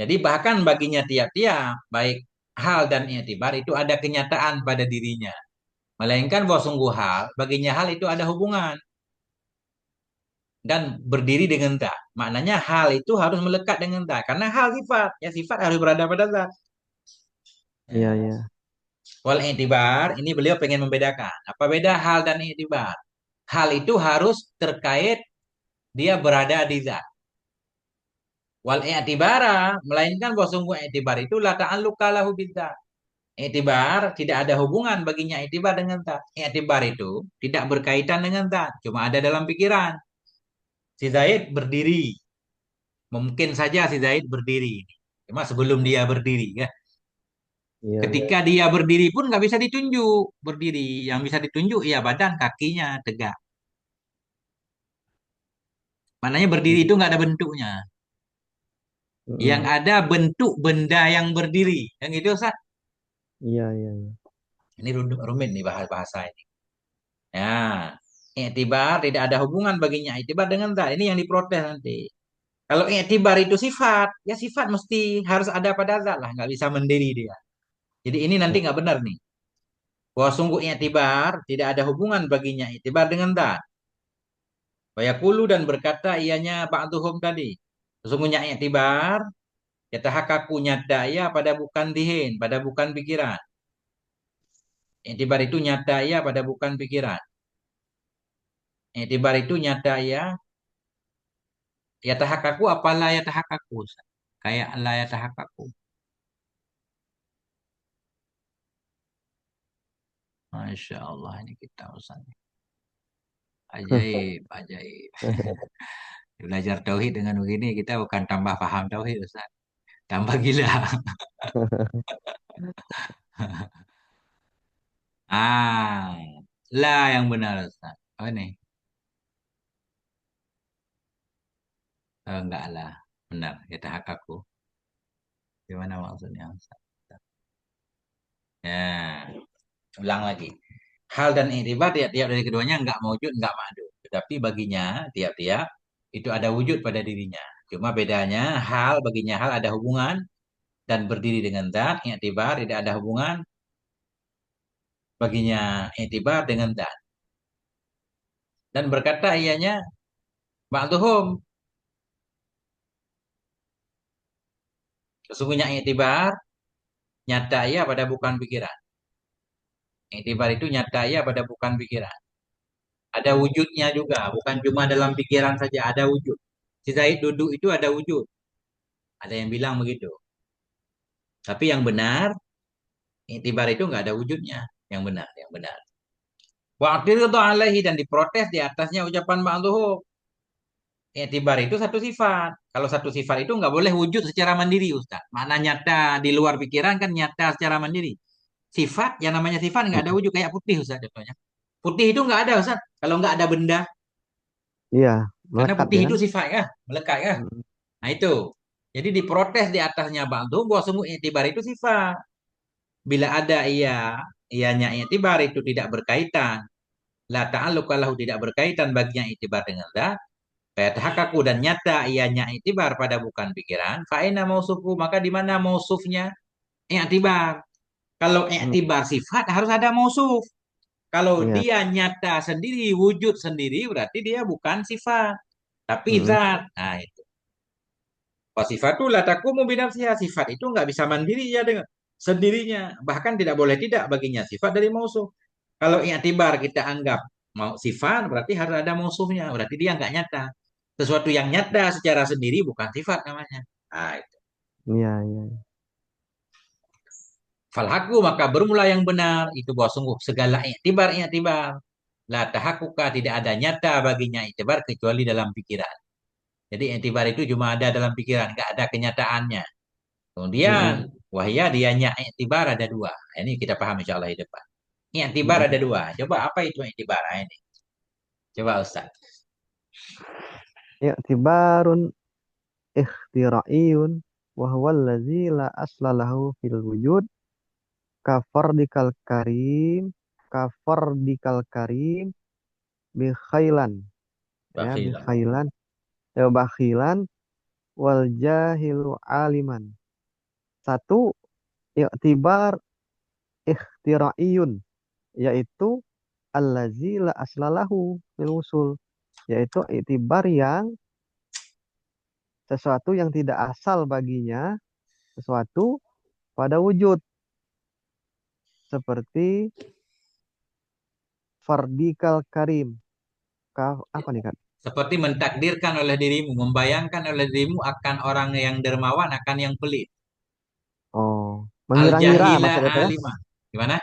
jadi bahkan baginya tiap-tiap, baik hal dan i'tibar itu ada kenyataan pada dirinya. Melainkan bahwa sungguh hal, baginya hal itu ada hubungan dan berdiri dengan zat. Maknanya hal itu harus melekat dengan zat. Karena hal sifat, ya sifat harus berada pada zat. Iya, Ya. iya. Wal i'tibar, ini beliau pengen membedakan. Apa beda hal dan i'tibar? Hal itu harus terkait dia berada di zat. Wal i'tibara, melainkan bahwa sungguh i'tibar itu la ta'alluqa lahu bidzat. I'tibar tidak ada hubungan baginya i'tibar dengan zat. I'tibar itu tidak berkaitan dengan zat, cuma ada dalam pikiran. Si Zaid berdiri, mungkin saja si Zaid berdiri. Cuma sebelum dia berdiri, ya. Iya, Ketika dia berdiri pun nggak bisa ditunjuk berdiri. Yang bisa ditunjuk ya badan, kakinya tegak. Maknanya berdiri iya. itu nggak ada bentuknya. Yang Mm-mm. ada bentuk benda yang berdiri. Yang itu Ustaz. Iya, iya, iya. Ini rumit nih bahasa ini. Ya, i'tibar tidak ada hubungan baginya i'tibar dengan zat. Ini yang diprotes nanti. Kalau i'tibar itu sifat, ya sifat mesti harus ada pada zat lah, nggak bisa mendiri dia. Jadi ini nanti nggak benar nih. Bahwa sungguh i'tibar tidak ada hubungan baginya i'tibar dengan zat. Wayakulu dan berkata ianya ba'duhum tadi. Sesungguhnya i'tibar, yatahakaku nyata ya pada bukan dihin, pada bukan pikiran. I'tibar itu nyata ya pada bukan pikiran. I'tibar itu nyata ya, yatahakaku apalah yatahakaku. Kayak la yatahakaku. Masya Allah ini kita Ustaz. Ajaib, ajaib. Belajar tauhid dengan begini kita bukan tambah paham tauhid Ustaz. Tambah gila. Ah, lah yang benar Ustaz. Oh ini. Oh, enggak lah. Benar, yatahakaku. Gimana maksudnya Ustaz? Ya, ulang lagi. Hal dan i'tibar tiap-tiap dari keduanya enggak maujud, enggak ma'dum. Tetapi baginya tiap-tiap itu ada wujud pada dirinya. Cuma bedanya hal baginya hal ada hubungan dan berdiri dengan zat, i'tibar tidak ada hubungan baginya i'tibar dengan zat. Dan berkata ianya ba'duhum, sesungguhnya i'tibar nyata ia pada bukan pikiran. I'tibar itu nyata ia pada bukan pikiran. Ada wujudnya juga, bukan cuma dalam pikiran saja, ada wujud. Si Zaid duduk itu ada wujud. Ada yang bilang begitu. Tapi yang benar, i'tibar itu nggak ada wujudnya. Yang benar, yang benar. Wa'tiridhu alaihi dan diprotes di atasnya ucapan ba'duhum. I'tibar itu satu sifat. Kalau satu sifat itu nggak boleh wujud secara mandiri, Ustaz. Makna nyata di luar pikiran kan nyata secara mandiri. Sifat, yang namanya sifat nggak ada wujud kayak putih, Ustaz, contohnya. Putih itu nggak ada, Ustaz. Kalau nggak ada benda, Iya, karena melekat putih ya itu kan? sifat ya, melekat ya. Mm. Nah itu. Jadi diprotes di atasnya ba'du bahwa sungguh i'tibar itu sifat. Bila ada ianya i'tibar itu tidak berkaitan. La ta'alluq kalau tidak berkaitan baginya i'tibar dengan la. Fayatahakaku dan nyata ianya i'tibar pada bukan pikiran. Fa'ina mausufu, maka di mana mausufnya i'tibar. Kalau Mm. i'tibar sifat harus ada mausuf. Kalau Iya. dia nyata sendiri, wujud sendiri, berarti dia bukan sifat. Tapi Mm. zat. Nah, itu. Sifatu la taqumu binafsiha. Sifat itu nggak bisa mandiri ya dengan sendirinya. Bahkan tidak boleh tidak baginya sifat dari mausuf. Kalau i'tibar kita anggap mau sifat, berarti harus ada mausufnya. Berarti dia nggak nyata. Sesuatu yang nyata secara sendiri bukan sifat namanya. Nah, itu. Iya, iya. Falhaku maka bermula yang benar. Itu bahwa sungguh segala i'tibar. La tahakuka tidak ada nyata baginya i'tibar kecuali dalam pikiran. Jadi i'tibar itu cuma ada dalam pikiran, nggak ada kenyataannya. Kemudian Mm-mm. wahya dianya i'tibar ada dua. Ini kita paham insya Allah di depan. I'tibar ada Mm-mm. dua. Coba apa itu i'tibar ini? Coba Ustaz. I'tibarun ikhtiraiyun wa huwa allazi la asla lahu fil wujud kafardikal karim kafardikal karim bi khailan ya Bakhilan. bukhilan bakhilan wal jahilu aliman. Satu, i'tibar ikhtiraiyun, yaitu allazi la aslalahu fil usul, yaitu i'tibar yang sesuatu yang tidak asal baginya, sesuatu pada wujud, seperti fardikal karim. Apa nih kan? Seperti mentakdirkan oleh dirimu, membayangkan oleh dirimu akan orang yang dermawan, akan yang pelit. Oh, Al mengira-ngira jahila maksudnya itu ya. alima. Gimana?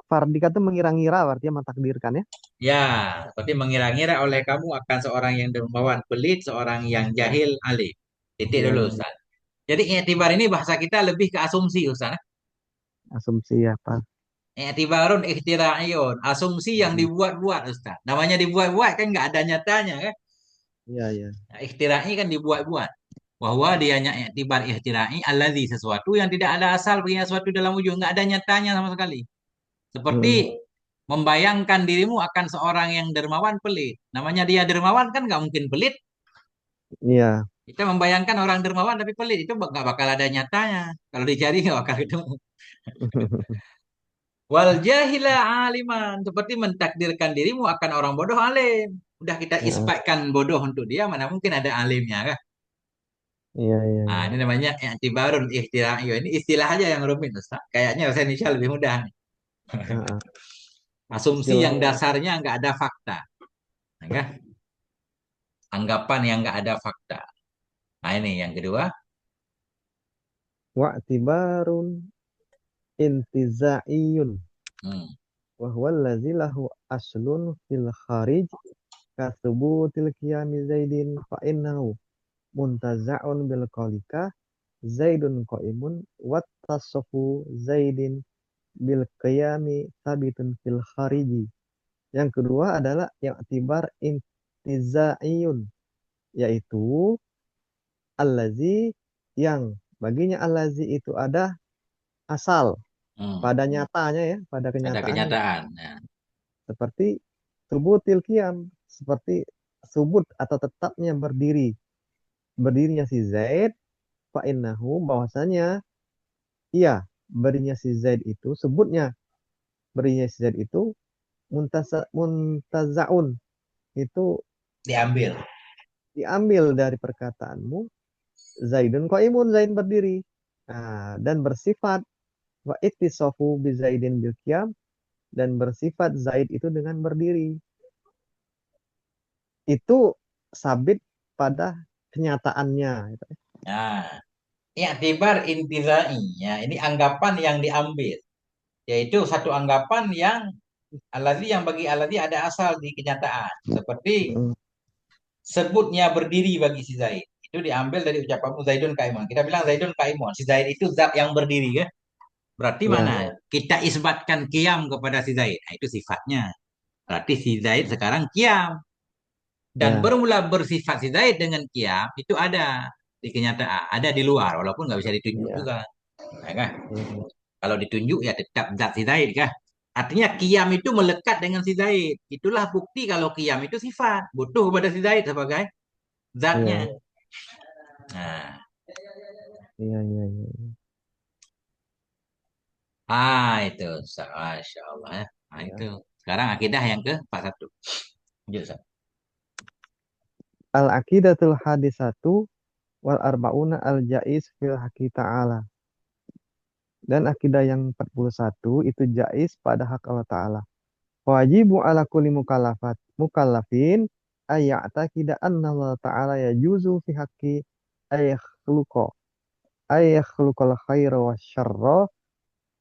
Fardika itu mengira-ngira, artinya mentakdirkan ya. Ya, seperti mengira-ngira oleh kamu akan seorang yang dermawan pelit, seorang yang jahil alim. Titik Iya, dulu, iya, iya. Ustaz. Jadi i'tibar ini bahasa kita lebih ke asumsi, Ustaz. Asumsi apa? I'tibarun ikhtira'iyun. Asumsi yang Hmm. dibuat-buat, Ustaz. Namanya dibuat-buat kan nggak ada nyatanya kan? Iya, iya. Nah, ikhtira'i kan dibuat-buat. Bahwa dianya i'tibar ikhtira'i alladzi sesuatu yang tidak ada asal punya sesuatu dalam wujud. Nggak ada nyatanya sama sekali. Seperti Mm-mm. membayangkan dirimu akan seorang yang dermawan pelit. Namanya dia dermawan kan nggak mungkin pelit. Iya. Kita membayangkan orang dermawan tapi pelit itu nggak bakal ada nyatanya. Kalau dicari nggak bakal ketemu. Wal jahila aliman seperti mentakdirkan dirimu akan orang bodoh alim. Udah kita Heeh. isbatkan bodoh untuk dia, mana mungkin ada alimnya kan? Iya, iya, Nah, iya. ini namanya i'tibarun ihtira'iyun. Ini istilah aja yang rumit, Ustaz. Kayaknya bahasa Indonesia lebih mudah nih. Heeh. Asumsi yang Istilahnya dasarnya nggak ada fakta. Nah, kan? Anggapan yang nggak ada fakta. Nah, ini yang kedua. wa'tibarun intizaiyun Hmm. wa huwa allazi lahu aslun fil kharij ka thubutil qiyami zaidin fa innahu muntaza'un bil qaulika zaidun qaimun wa tasaffu zaidin bil qiyami sabitun fil khariji. Yang kedua adalah yang i'tibar intizaiyun, yaitu allazi, yang baginya allazi itu ada asal Hmm. pada nyatanya ya, pada Ada kenyataannya. kenyataan. Nah, Seperti subutil qiyam, seperti subut atau tetapnya berdiri. Berdirinya si Zaid, fa innahu, bahwasanya iya, berdirinya si Zaid itu, sebutnya berdirinya si Zaid itu muntazaun, itu diambil. diambil dari perkataanmu Zaidun qaimun, Zaid berdiri. Nah, dan bersifat wa ittisafu bi Zaidin bil qiyam, dan bersifat Zaid itu dengan berdiri. Itu sabit pada kenyataannya gitu. Nah, i'tibar intizai. Ya, ini anggapan yang diambil. Yaitu satu anggapan yang alladzi yang bagi alladzi ada asal di kenyataan. Seperti Mm, sebutnya berdiri bagi si Zaid. Itu diambil dari ucapanmu Zaidun Kaimun. Kita bilang Zaidun Kaimun. Si Zaid itu zat yang berdiri kan? Berarti ya, mana? Kita isbatkan kiam kepada si Zaid. Nah, itu sifatnya. Berarti si Zaid sekarang kiam. Dan ya, bermula bersifat si Zaid dengan kiam itu ada di kenyataan. Ada di luar. Walaupun nggak bisa ditunjuk ya, juga. Ya kan? ya, Kalau ditunjuk ya tetap zat si Zaid kan? Artinya kiam itu melekat dengan si Zaid. Itulah bukti kalau kiam itu sifat. Butuh kepada si Zaid sebagai zatnya. ya, Nah, ya, ya, ya, itu. Masya Allah ya. Nah, itu. ya. Sekarang akidah yang ke 41. Lanjut, Ustaz. Al aqidatul hadisatu wal arbauna al jaiz fil haqi ta'ala. Dan akidah yang 41 itu jaiz pada hak Allah Ta'ala. Wajibu ala kulli mukallafin ayya'taqida anna Allah Ta'ala yajuzu fi haqqi ayakhluqa ayakhluqal khaira wa syarra,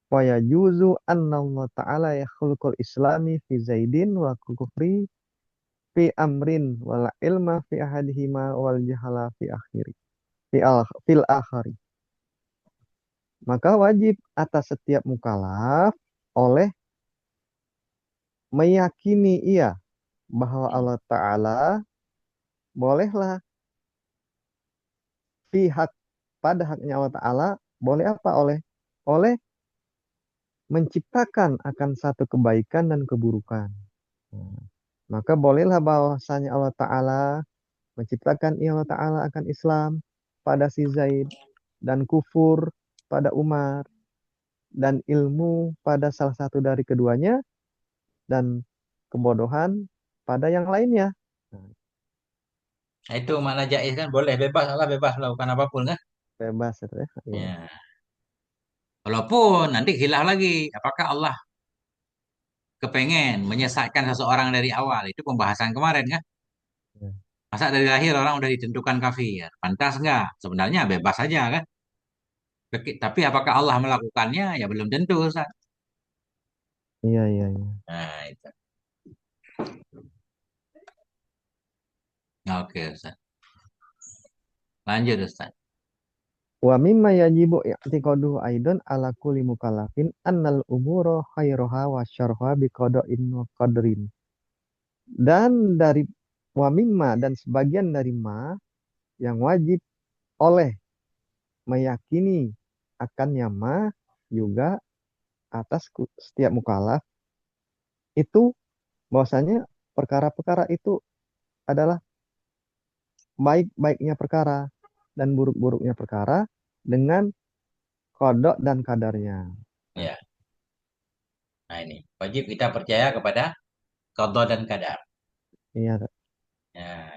wa yajuzu anna Allah Ta'ala yakhluqal islami fi zaidin wa kufri fi amrin wal ilma fi ahadihima wal jahala fi akhiri fil akhari. Maka wajib atas setiap mukallaf oleh meyakini ia bahwa Allah Ta'ala bolehlah pihak pada haknya Allah Ta'ala boleh apa, oleh menciptakan akan satu kebaikan dan keburukan. Nah, Maka bolehlah bahwasanya Allah Ta'ala menciptakan Allah Ta'ala akan Islam pada si Zaid dan kufur pada Umar dan ilmu pada salah satu dari keduanya dan kebodohan pada yang lainnya. Nah, Nah, itu makna jaiz kan boleh bebas Allah bebas melakukan apapun kan. bebas itu ya. Iya. Ya. Walaupun nanti khilaf lagi apakah Allah kepengen menyesatkan seseorang dari awal itu pembahasan kemarin kan. Iya. Masa dari lahir orang udah ditentukan kafir? Pantas nggak? Sebenarnya bebas saja kan. Tapi apakah Allah melakukannya? Ya belum tentu, Ustaz. Iya, iya, iya. Nah, itu. Oke, Ustaz. Lanjut, Ustaz. Wa mimma yajibu i'tiqaduhu aidan ala kulli mukallafin annal umura khairuha wa syarruha biqada'in wa qadrin. Dan dari wa mimma dan sebagian dari ma yang wajib oleh meyakini akannya ma juga atas setiap mukallaf itu bahwasanya perkara-perkara itu adalah baik-baiknya perkara dan buruk-buruknya perkara dengan kodok dan kadarnya. Nah, Ya. Nah, ini wajib kita percaya kepada qada dan qadar. iya. Ya.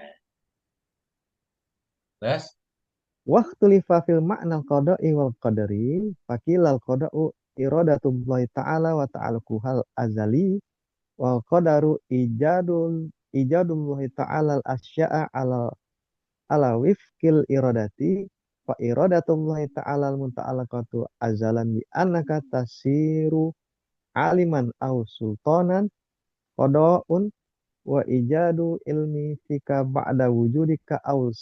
Terus Waktulifa fil ma'nal qada'i wal qadari fakilal qada'u iradatullahi ta'ala wa ta'alukuhal azali wal qadaru ijadullahi ta'ala al asya'a ala wifkil iradati fa iradatullahi ta'ala al munta'alaqatu azalan bi annaka tasiru aliman au sultanan qada'un wa ijadu ilmi fika ba'da wujudika aus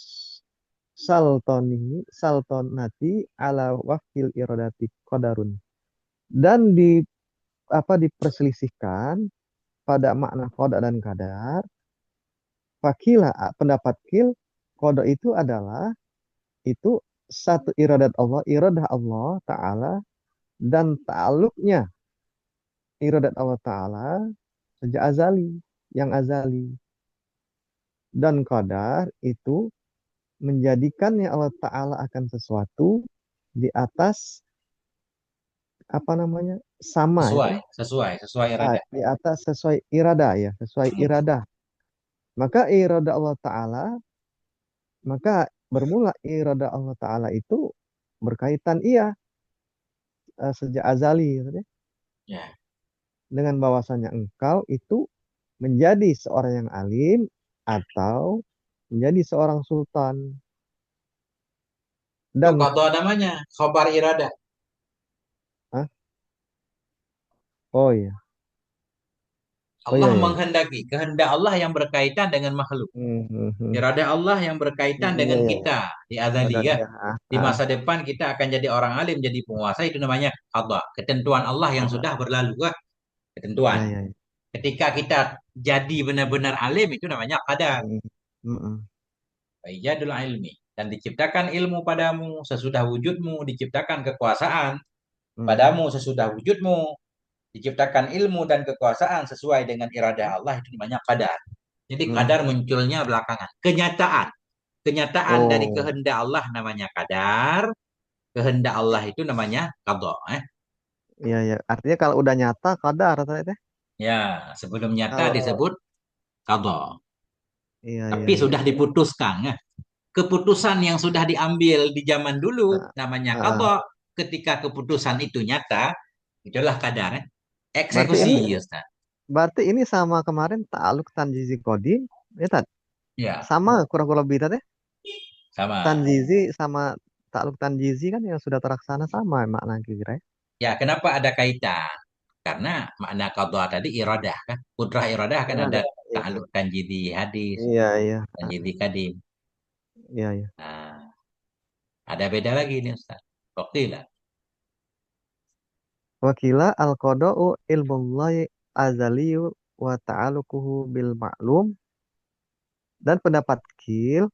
saltonati ala wakil irodati qadarun dan diperselisihkan pada makna qada dan kadar fakila pendapat kil qada itu adalah itu satu iradah Allah taala dan ta'aluknya iradat Allah taala sejak azali yang azali dan qadar itu menjadikannya Allah Ta'ala akan sesuatu di atas apa namanya sama itu sesuai, sesuai irada. di atas sesuai irada ya sesuai irada maka irada Allah Ta'ala maka bermula irada Allah Ta'ala itu berkaitan sejak azali gitu ya. Ya. Dengan bahwasanya engkau itu menjadi seorang yang alim atau menjadi seorang sultan Itu dan qada namanya, khabar irada. ah, oh iya oh Allah iya iya menghendaki, kehendak Allah yang berkaitan dengan makhluk. hmm, hmm, hmm. Iradah Allah yang berkaitan Iya dengan iya kita di azali kadar ya. ya Di masa depan kita akan jadi orang alim, jadi penguasa itu namanya qada. Ketentuan Allah yang kadar sudah berlalu ya, ketentuan. ya ya ya. Ketika kita jadi benar-benar alim itu namanya qadar. Hmm, hmm, hmm, Ijadul ilmi dan diciptakan ilmu padamu sesudah wujudmu, diciptakan kekuasaan hmm, padamu sesudah wujudmu, diciptakan ilmu dan kekuasaan sesuai dengan iradah Allah itu namanya qadar. Jadi hmm. qadar munculnya belakangan. Kenyataan. Kenyataan dari Oh kehendak Allah namanya qadar, kehendak Allah itu namanya qada. iya ya artinya kalau udah nyata kadar ternyata Ya, sebelum nyata kalau disebut qada. iya iya Tapi iya sudah diputuskan. Ya. Keputusan yang sudah diambil di zaman dulu nah, namanya ah. qada. Ketika keputusan itu nyata, itulah qadar. Ya. Berarti Eksekusi, ini Ustaz. sama kemarin ta'aluk tanjizi kodim ya Tat? Ya, Sama kurang lebih Tat ya sama. tanjizi sama ta'aluk tanjizi kan yang sudah terlaksana sama makna kira ya Ya, kenapa ada kaitan? Karena makna qadha tadi iradah kan. Kudrah iradah kan iya ada ada iya ta'aluk tanjidi hadis, iya iya tanjidi kadim. iya iya Nah, ada beda lagi nih Ustaz. Wakilah. wakila al-qada'u ilmullahi azaliyu wa ta'alukuhu bil ma'lum dan pendapat kil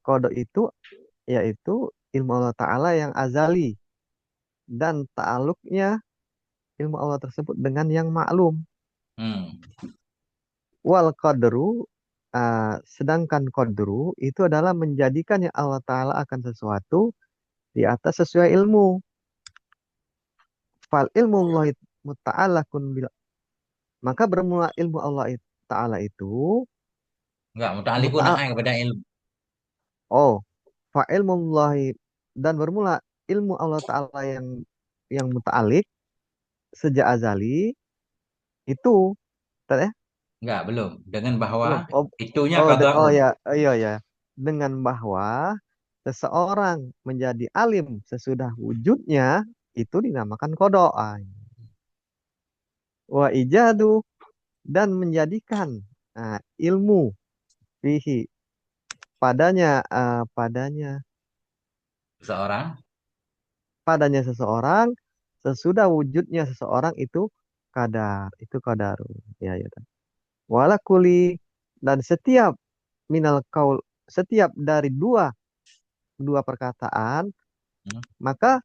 kodok itu yaitu ilmu Allah Ta'ala yang azali dan ta'aluknya ilmu Allah tersebut dengan yang maklum. Hmm. Wal qadru, sedangkan qadru itu adalah menjadikannya Allah Ta'ala akan sesuatu di atas sesuai ilmu. Fal ilmu Allah Ta'ala kun bil, maka bermula ilmu Allah Ta'ala itu Enggak, muta'alliqun muta kepada ilmu. oh, fa ilmu Allah, dan bermula ilmu Allah Ta'ala yang muta'alik sejak azali itu, bentar ya, Enggak, belum. Dengan bahwa belum. Oh, itunya oh qada'un. ya, iya ya. Dengan bahwa seseorang menjadi alim sesudah wujudnya itu dinamakan kodok. Wa ijadu, dan menjadikan ilmu fihi padanya Seseorang, padanya seseorang sesudah wujudnya seseorang itu kadaru. Ya ya. Wala kuli, dan setiap dari dua dua perkataan, hmm, maka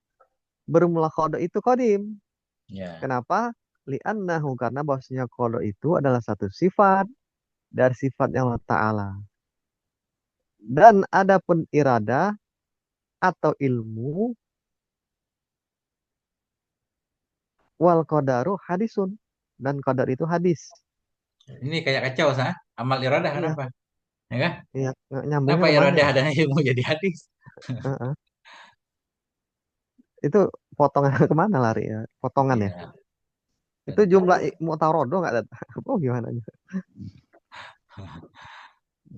bermula kodok itu kodim. ya. Kenapa? Li'annahu, karena bahwasanya kodok itu adalah satu sifat dari sifatnya Allah Ta'ala. Dan adapun iradah atau ilmu, wal qadaru hadisun, dan qadar itu hadis. Ini kayak kacau, sah. Amal iradah Iya, kenapa? Ya kan? iya, Kenapa nyambungnya kemana iradah ya? dan ilmu jadi hadis? Heeh. Itu potongan kemana lari ya? Potongan ya? Iya, Itu tentang. jumlah mu'tarodo nggak ada? Oh gimana?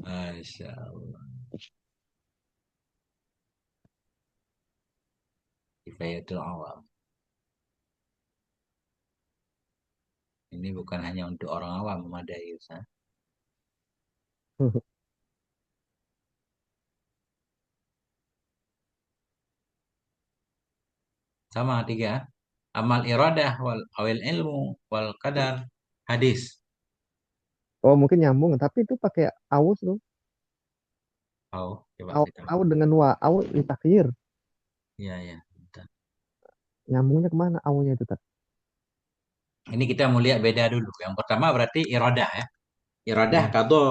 Masya Allah. Kifayatul awam. Ini bukan hanya untuk orang awam memadai, Ustaz. Sama tiga. Amal iradah wal awil ilmu wal qadar hadis. Oh mungkin nyambung, tapi itu pakai aus tuh. Oh, coba Au, kita. au dengan wa, au ditakhir. Iya, iya. Bentar. Nyambungnya kemana aunya itu tak? Ini kita mau lihat beda dulu. Yang pertama berarti iradah ya. Iradah Hmm. qadha.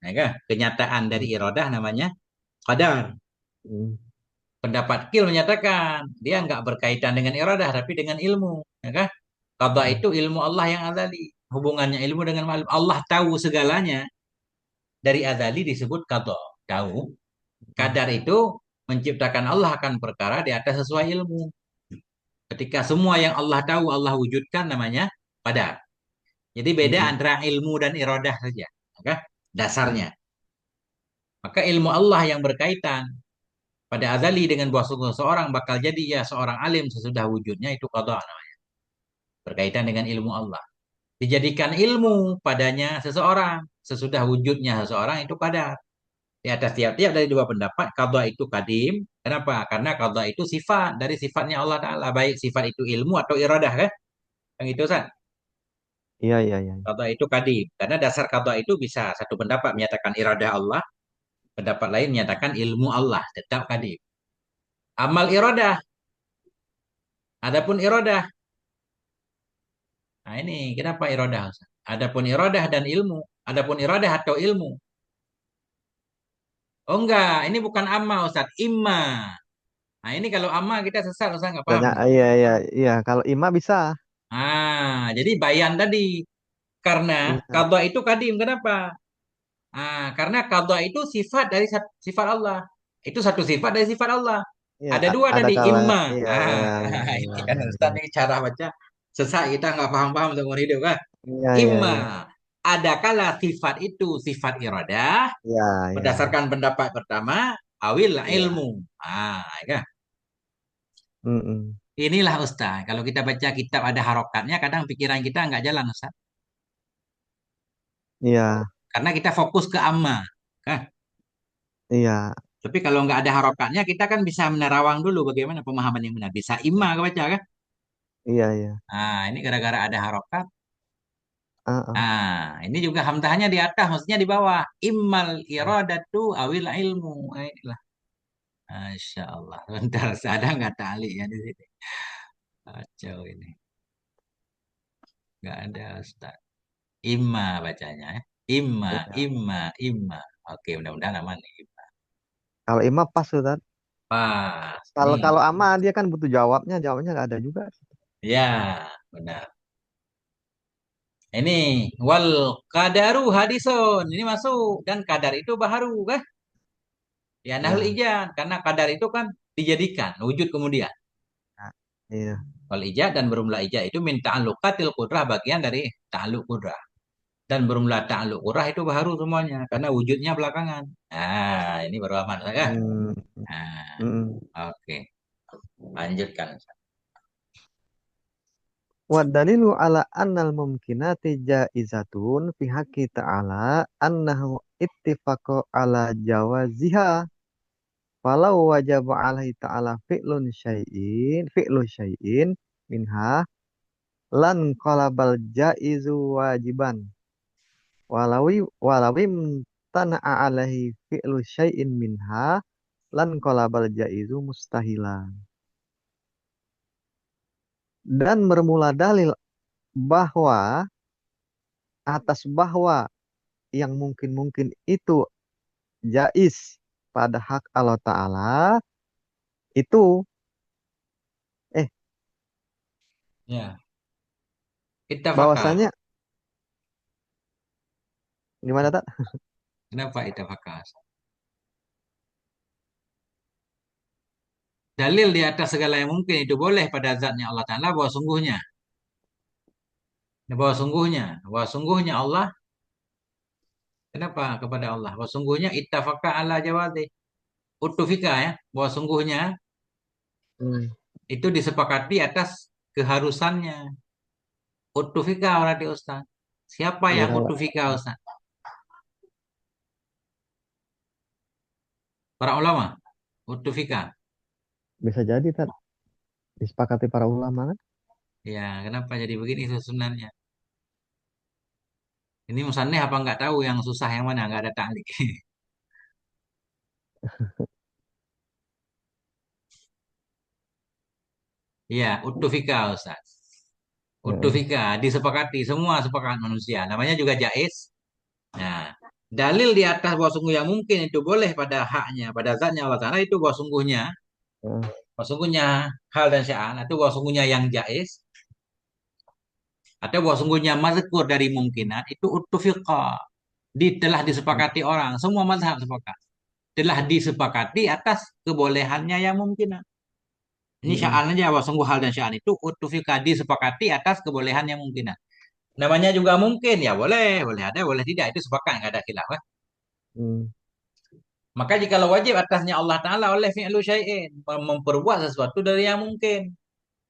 Ya kan? Kenyataan dari Hmm. iradah namanya qadar. Hmm. Pendapat Kil menyatakan dia nggak berkaitan dengan iradah tapi dengan ilmu, ya kan? Qadha Hmm. itu ilmu Allah yang azali. Hubungannya ilmu dengan maklum. Allah tahu segalanya dari azali disebut qadha. Tahu. Hmm. Kadar itu menciptakan Allah akan perkara di atas sesuai ilmu. Ketika semua yang Allah tahu Allah wujudkan namanya qadar. Jadi beda Hmm. antara ilmu dan iradah saja, maka Hmm. dasarnya. Maka ilmu Allah yang berkaitan pada azali dengan bahwa seseorang bakal jadi ya seorang alim sesudah wujudnya itu qadha namanya. Berkaitan dengan ilmu Allah. Dijadikan ilmu padanya seseorang sesudah wujudnya seseorang itu qadar. Di atas tiap-tiap dari dua pendapat, qadha itu kadim. Kenapa? Karena qadha itu sifat dari sifatnya Allah Ta'ala. Baik sifat itu ilmu atau iradah kan? Yang itu kan? Iya, iya, iya. Qadha itu kadim. Karena dasar qadha itu bisa satu pendapat menyatakan iradah Allah, pendapat lain menyatakan ilmu Allah. Tetap kadim. Amal iradah. Adapun iradah. Nah ini kenapa iradah? Adapun iradah dan ilmu. Adapun iradah atau ilmu. Oh enggak, ini bukan amma Ustaz, imma. Nah ini kalau amma kita sesat Ustaz nggak paham. Tanya, iya, iya, iya. Kalau ima bisa. Jadi bayan tadi. Karena Iya, qadha itu kadim. Kenapa? Karena qadha itu sifat dari sifat Allah. Itu satu sifat dari sifat Allah. iya. Ada dua Ada tadi, kala, imma. iya, iya, iya, iya, Ini kan iya, Ustaz iya, ini cara baca sesat kita nggak paham-paham seumur hidup kan. iya, iya, Imma. iya, Ada kala sifat itu sifat iradah iya, iya, berdasarkan pendapat pertama, awil iya. ilmu. Ya kan? Mm-mm. Inilah Ustaz. Kalau kita baca kitab ada harokatnya, kadang pikiran kita nggak jalan Ustaz. Iya, Karena kita fokus ke amma. Kan? iya, Tapi kalau nggak ada harokatnya, kita kan bisa menerawang dulu bagaimana pemahaman yang benar. Bisa imma kebaca kan? iya, iya. Ini gara-gara ada harokat. Ah, ah. Ini juga hamzahnya di atas, maksudnya di bawah. Immal iradatu awil ilmu. Inilah. Masya Allah. Bentar, ada nggak tali ya di sini? Kacau ini. Nggak ada, Ustaz. Imma bacanya. Ya. Imma, Ya. imma, imma. Oke, mudah-mudahan aman nih. Kalau ima pas Ustaz. Pas. Kalau Nih. kalau ama dia kan butuh jawabnya, jawabnya nggak ada juga. Ya, benar. Ini wal kadaru hadison. Ini masuk dan kadar itu baharu kan? Ya nahl Ya. ijad karena kadar itu kan dijadikan wujud kemudian. Nah, iya. Wal ijad dan bermula ijad itu min ta'alluqatil qudrah bagian dari ta'alluq qudrah. Dan bermula ta'alluq qudrah itu baharu semuanya karena wujudnya belakangan. Nah, ini baru aman kan? Hmm, Nah, mm. oke. Lanjutkan. Wa dalilu ala annal mumkinati jaizatun fi haqqi ta'ala annahu ittifaqo ala jawaziha walau wajaba alaihi ta'ala fi'lu syai'in minha lan qalabal jaizu wajiban walawi tana'a alaihi fi'lu syai'in minha lan qalabal jaizu mustahilan. Dan bermula dalil bahwa atas bahwa yang mungkin-mungkin itu jais pada hak Allah Ta'ala itu eh Ya, ittafaqah. bahwasanya gimana tak? Kenapa ittafaqah? Dalil di atas segala yang mungkin itu boleh pada zatnya Allah Ta'ala bahwa sungguhnya Allah, kenapa kepada Allah? Bahwa sungguhnya ittafaqa ala jawazi. Utufika ya, bahwa sungguhnya Hmm, itu disepakati atas keharusannya. Utufika berarti Ustaz. Siapa ya yang kalau utufika Ustaz? Para ulama. Utufika. bisa jadi tak disepakati para ulama kan? Ya, kenapa jadi begini susunannya? Ini musanneh apa nggak tahu yang susah yang mana? Nggak ada ta'lik. Iya, utufika Ustaz. Heeh, Utufika disepakati semua sepakat manusia. Namanya juga jaiz. Nah, dalil di atas bahwa sungguh yang mungkin itu boleh pada haknya, pada zatnya Allah Ta'ala itu heeh, bahwa sungguhnya hal dan sya'an, atau bahwa sungguhnya yang jaiz, atau bahwa sungguhnya mazkur dari mungkinat itu uttufiqa. Telah disepakati orang, semua mazhab sepakat. Telah disepakati atas kebolehannya yang mungkinat. Ini heeh, sya'an aja bahwa sungguh hal dan sya'an itu uttufiqa disepakati atas kebolehan yang mungkinat. Namanya juga mungkin ya boleh, boleh ada, boleh tidak itu sepakat nggak ada khilaf. Kan? hmm, Maka jika wajib atasnya Allah Ta'ala oleh fi'lu syai'in. Memperbuat sesuatu dari yang mungkin.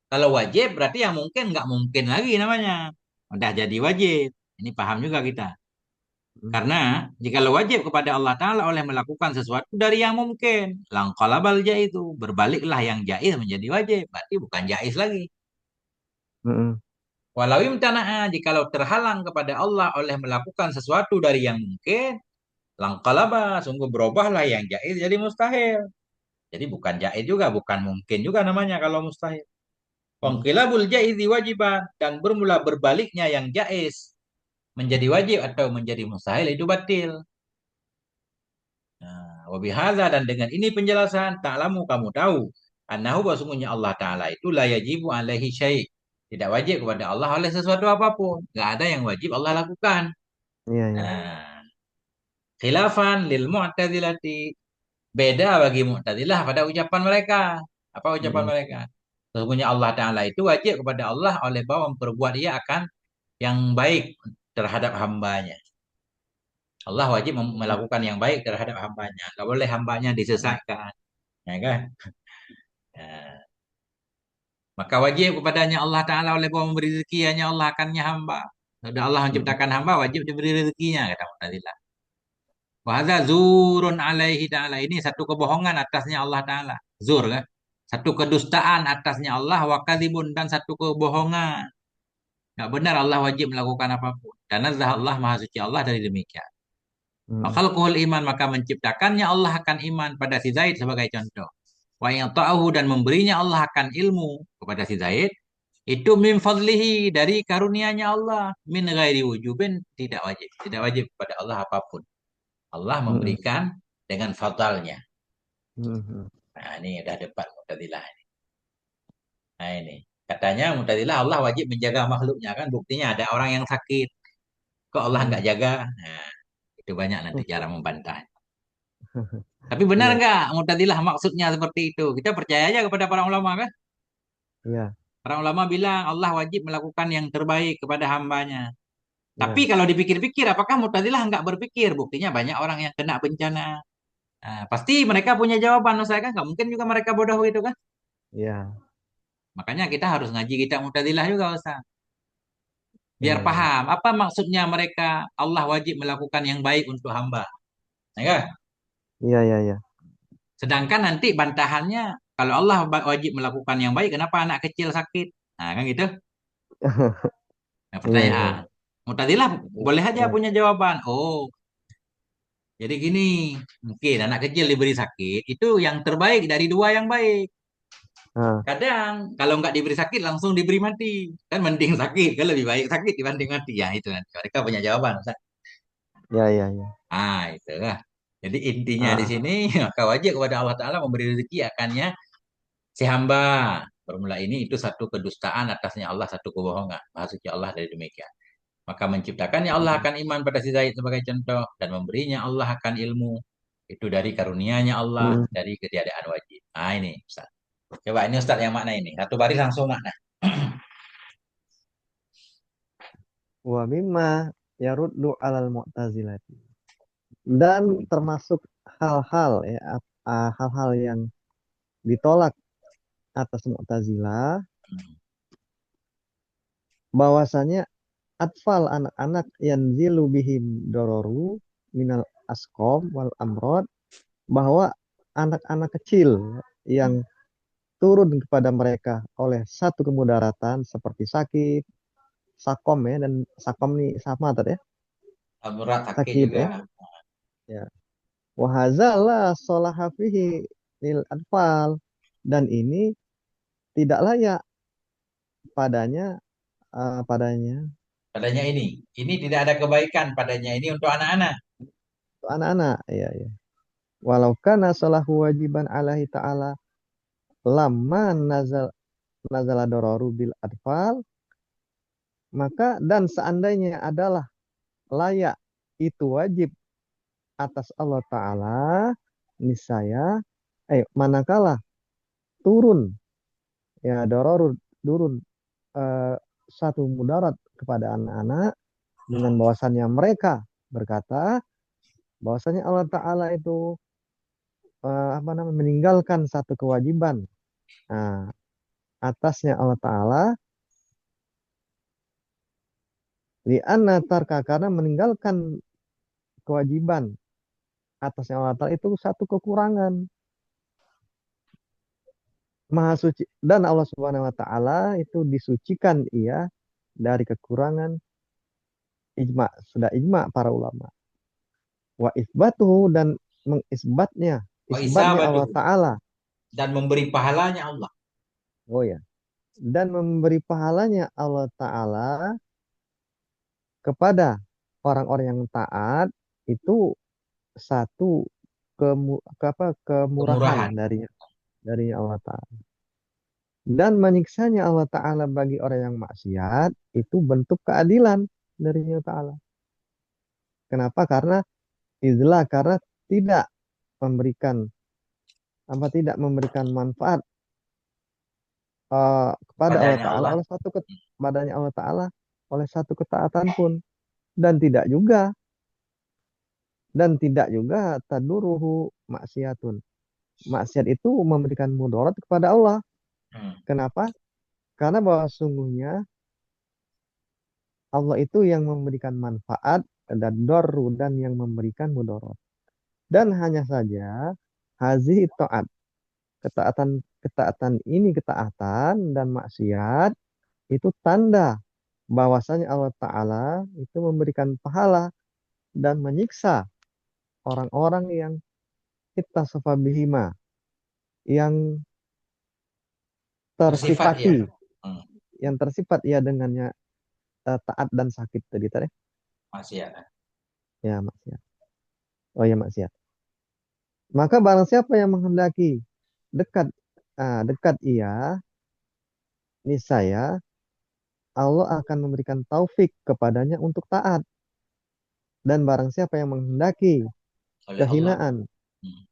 Kalau wajib berarti yang mungkin nggak mungkin lagi namanya. Udah jadi wajib. Ini paham juga kita. hmm, Karena jika wajib kepada Allah Ta'ala oleh melakukan sesuatu dari yang mungkin. Langkalabal itu. Berbaliklah yang jaiz menjadi wajib. Berarti bukan jaiz lagi. heeh, Walau imtana'a jikalau terhalang kepada Allah oleh melakukan sesuatu dari yang mungkin. Langkalaba. Sungguh berubahlah yang jaiz jadi mustahil. Jadi bukan jaiz juga, bukan mungkin juga namanya kalau mustahil. hmm, Wangkilabul jaizi wajiban dan bermula berbaliknya yang jaiz menjadi wajib atau menjadi mustahil itu batil. Nah, wabihada dan dengan ini penjelasan ta'lamu kamu tahu annahu bahwasanya Allah taala itu la yajibu alaihi syai. Tidak wajib kepada Allah oleh sesuatu apapun. Enggak ada yang wajib Allah lakukan. iya iya, Nah, khilafan lil mu'tazilati. Beda bagi Mu'tazilah pada ucapan mereka. Apa ucapan heeh, mereka? Sesungguhnya Allah Ta'ala itu wajib kepada Allah oleh bahwa memperbuat ia akan yang baik terhadap hambanya. Allah wajib melakukan yang baik terhadap hambanya. Gak boleh hambanya heeh, disesatkan. Ya kan? Ya. Maka wajib kepadanya Allah Ta'ala oleh bahwa memberi rezeki hanya Allah akannya hamba. Sudah Allah heeh, menciptakan hamba wajib diberi rezekinya kata Mu'tazilah. Wahada zurun alaihi ta'ala. Ini satu kebohongan atasnya Allah Ta'ala. Zur kan? Satu kedustaan atasnya Allah wa kadzibun dan satu kebohongan. Tidak benar Allah wajib melakukan apapun. Dan azza Allah maha suci Allah dari demikian. heeh, Makal kuhul iman maka menciptakannya Allah akan iman pada si Zaid sebagai contoh. Wa yang ta'ahu dan memberinya Allah akan ilmu kepada si Zaid. Itu min fadlihi, dari karunia-Nya Allah. Min ghairi wujubin, tidak wajib. Tidak wajib pada Allah apapun. Allah Mm-mm. memberikan dengan fadalnya. Mm-mm. Nah, ini udah debat Mu'tazilah. Nah, ini. Katanya Mu'tazilah Allah wajib menjaga makhluknya kan. Buktinya ada orang yang sakit. Kok Allah nggak Mm. jaga? Nah, itu banyak nanti cara membantah. Tapi benar Iya, nggak Mu'tazilah maksudnya seperti itu? Kita percaya aja kepada para ulama kan? iya, Para ulama bilang Allah wajib melakukan yang terbaik kepada hambanya. Tapi iya, kalau dipikir-pikir, apakah Mu'tazilah nggak berpikir? Buktinya banyak orang yang kena bencana. Nah, pasti mereka punya jawaban. Saya kan nggak mungkin juga mereka bodoh itu kan? iya, Makanya kita harus ngaji kita Mu'tazilah juga, Ustaz. Biar iya, iya, paham apa maksudnya mereka Allah wajib melakukan yang baik untuk hamba. Ya kan? iya, iya, iya. Sedangkan nanti bantahannya, kalau Allah wajib melakukan yang baik, kenapa anak kecil sakit? Nah, kan gitu. Nah, Iya, iya, pertanyaan. Mu'tazilah boleh aja iya. punya jawaban. Oh, jadi gini, mungkin anak kecil diberi sakit, itu yang terbaik dari dua yang baik. Ah, Kadang kalau nggak diberi sakit langsung diberi mati. Kan mending sakit, kan lebih baik sakit dibanding mati. Ya itu nanti mereka punya jawaban, Ustaz. iya, iya, iya. Ah, itu lah. Jadi intinya di Ah, sini maka wajib kepada Allah Ta'ala memberi rezeki akannya si hamba. Bermula ini itu satu kedustaan atasnya Allah, satu kebohongan. Maksudnya Allah dari demikian. Maka menciptakannya Allah mm, akan iman pada si Zaid sebagai contoh. Dan memberinya Allah akan ilmu. Itu dari karunia-Nya Allah, mm. dari ketiadaan wajib. Nah ini Ustaz. Coba ini Ustaz yang makna ini. Satu baris langsung makna. Wa mimma yaruddu alal mu'tazilati. Dan termasuk hal-hal ya, hal-hal yang ditolak atas Mu'tazilah, bahwasanya atfal anak-anak yang zilu bihim dororu minal askom wal amrod, bahwa anak-anak kecil yang turun kepada mereka oleh satu kemudaratan seperti sakit, sakom ya, dan sakom ini sama tadi ya, Berat sakit sakit juga. ya, ya. Wahazala solahafihi lil atfal, dan ini tidak layak padanya, padanya Padanya ini. Ini tidak ada kebaikan padanya. Ini untuk anak-anak. untuk anak-anak, ya, ya. Walau kana salahu wajiban alaihi ta'ala lama nazala dororu bil atfal, maka dan seandainya adalah layak itu wajib atas Allah Ta'ala, niscaya manakala turun ya dororu, turun eh, satu mudarat kepada anak-anak, dengan bahwasannya mereka berkata bahwasanya Allah Ta'ala itu apa namanya, meninggalkan satu kewajiban, nah, atasnya Allah Ta'ala, li'anna tarka, karena meninggalkan kewajiban atasnya Allah Ta'ala itu satu kekurangan. Maha suci, dan Allah Subhanahu wa taala itu disucikan ia dari kekurangan, ijma, sudah ijma para ulama. Wa isbatuhu, dan mengisbatnya, Wa isbatnya Allah isabatuhu. taala. Dan memberi pahalanya Allah. Oh ya, dan memberi pahalanya Allah taala kepada orang-orang yang taat, itu satu kemurahan Kemurahan. dari Allah taala. Dan menyiksanya Allah taala bagi orang yang maksiat itu bentuk keadilan dari Allah taala. Kenapa? Karena izlah, karena tidak memberikan tidak memberikan manfaat kepada Allah Padanya Taala Allah. oleh satu kepadanya Allah Taala oleh satu ketaatan pun, dan tidak juga taduruhu maksiatun. Maksiat itu memberikan mudarat kepada Allah. Hmm. Kenapa? Karena bahwa sungguhnya Allah itu yang memberikan manfaat dan dorru, dan yang memberikan mudarat. Dan hanya saja hazihi taat, ketaatan ini, ketaatan dan maksiat itu tanda bahwasanya Allah Ta'ala itu memberikan pahala dan menyiksa orang-orang yang ittasafa bihima, yang Bersifat ya. tersifati Hmm. yang tersifat ia dengannya taat dan sakit tadi tadi. maksiat. Ya, maksiat. Oh ya, maksiat. Maka barang siapa yang menghendaki dekat dekat ia, niscaya Allah akan memberikan taufik kepadanya untuk taat. Dan barang siapa yang menghendaki Oleh Allah. kehinaan, Hmm.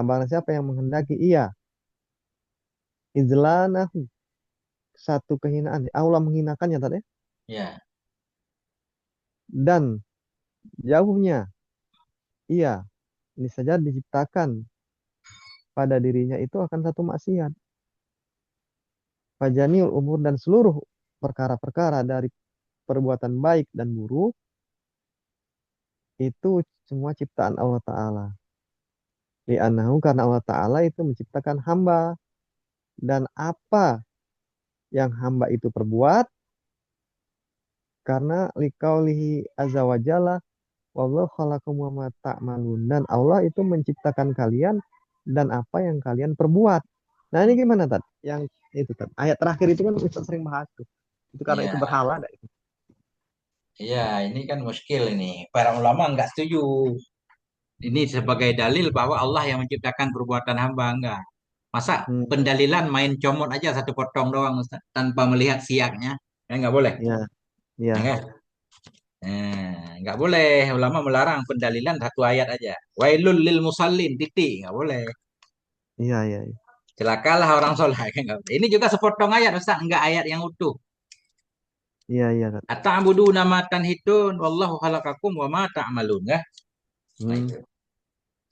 barang siapa yang menghendaki ia izlanahu, satu kehinaan, Allah menghinakannya tadi, Ya, dan jauhnya ia, ini saja diciptakan pada dirinya itu akan satu maksiat. Fajaniul umur, dan seluruh perkara-perkara dari perbuatan baik dan buruk itu semua ciptaan Allah Ta'ala. Li'annahu, karena Allah Ta'ala itu menciptakan hamba. Dan apa yang hamba itu perbuat, karena liqaulihi azza wa jalla, wallahu khalaqakum wa ma ta'malun. Dan Allah itu menciptakan kalian dan apa yang kalian perbuat. Nah ini gimana Tad? Yang itu Tad. Ayat terakhir itu kan Ustaz sering bahas tuh. Itu karena itu iya, berhala. iya. Ini kan muskil ini. Para ulama nggak setuju. Ini sebagai dalil bahwa Allah yang menciptakan perbuatan hamba enggak. Masa Hmm, pendalilan main comot aja satu potong doang Ustaz, tanpa melihat siaknya? Ya nggak boleh. ya, Ya ya, nggak? Nggak boleh. Ulama melarang pendalilan satu ayat aja. Wailul lil musallin, titik. Nggak boleh. iya, iya, iya, Celakalah orang soleh. Nggak boleh. Ini juga sepotong ayat Ustaz, nggak ayat yang utuh. iya, iya, Tad. Ata'buduna ma tanhitun wallahu khalaqakum wa ma ta'malun ya. Nah Hmm, itu.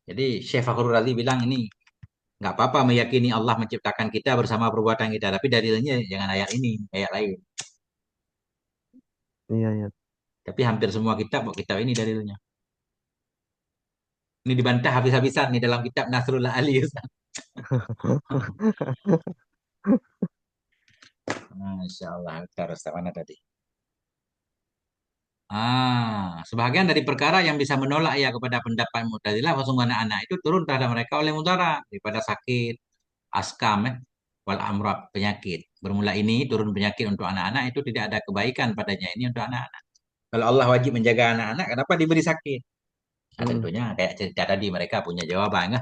Jadi Syekh Fakhrul Razi bilang ini nggak apa-apa meyakini Allah menciptakan kita bersama perbuatan kita, tapi dalilnya jangan ayat ini, ayat lain. iya, iya. Tapi hampir semua kitab ini dalilnya. Ini dibantah habis-habisan nih dalam kitab Nasrullah Ali Ustaz. Masya Allah, terus mana tadi? Sebagian dari perkara yang bisa menolak ya kepada pendapat Mu'tazilah, sesungguhnya anak itu turun terhadap mereka oleh mudara daripada sakit, askam, wal amrad, penyakit. Bermula ini turun penyakit untuk anak-anak itu tidak ada kebaikan padanya ini untuk anak-anak. Kalau Allah wajib menjaga anak-anak, kenapa diberi sakit? Nah, Hmm, tentunya kayak cerita tadi mereka punya jawaban ya.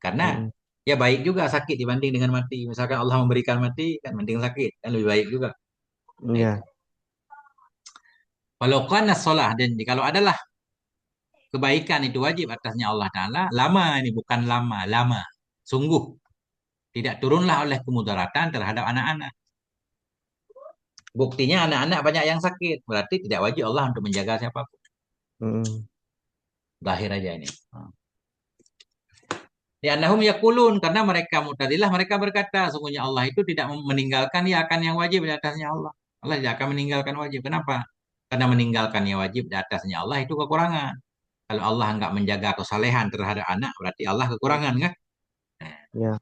Karena hmm, ya baik juga sakit dibanding dengan mati. Misalkan Allah memberikan mati kan mending sakit kan lebih baik juga. hmm, Nah, itu. ya, Walau kana sholah dan kalau adalah kebaikan itu wajib atasnya Allah Ta'ala. Lama ini bukan lama, lama. Sungguh tidak turunlah oleh kemudaratan terhadap anak-anak. Buktinya anak-anak banyak yang sakit. Berarti tidak wajib Allah untuk menjaga siapapun. hmm, Lahir aja ini. Di annahum yakulun. Karena mereka Mu'tazilah mereka berkata. Sungguhnya Allah itu tidak meninggalkan ya akan yang wajib di atasnya Allah. Allah tidak akan meninggalkan wajib. Kenapa? Karena meninggalkan yang wajib di atasnya Allah itu kekurangan. Kalau Allah nggak menjaga kesalehan terhadap anak, berarti Allah kekurangan kan? Nah, ya,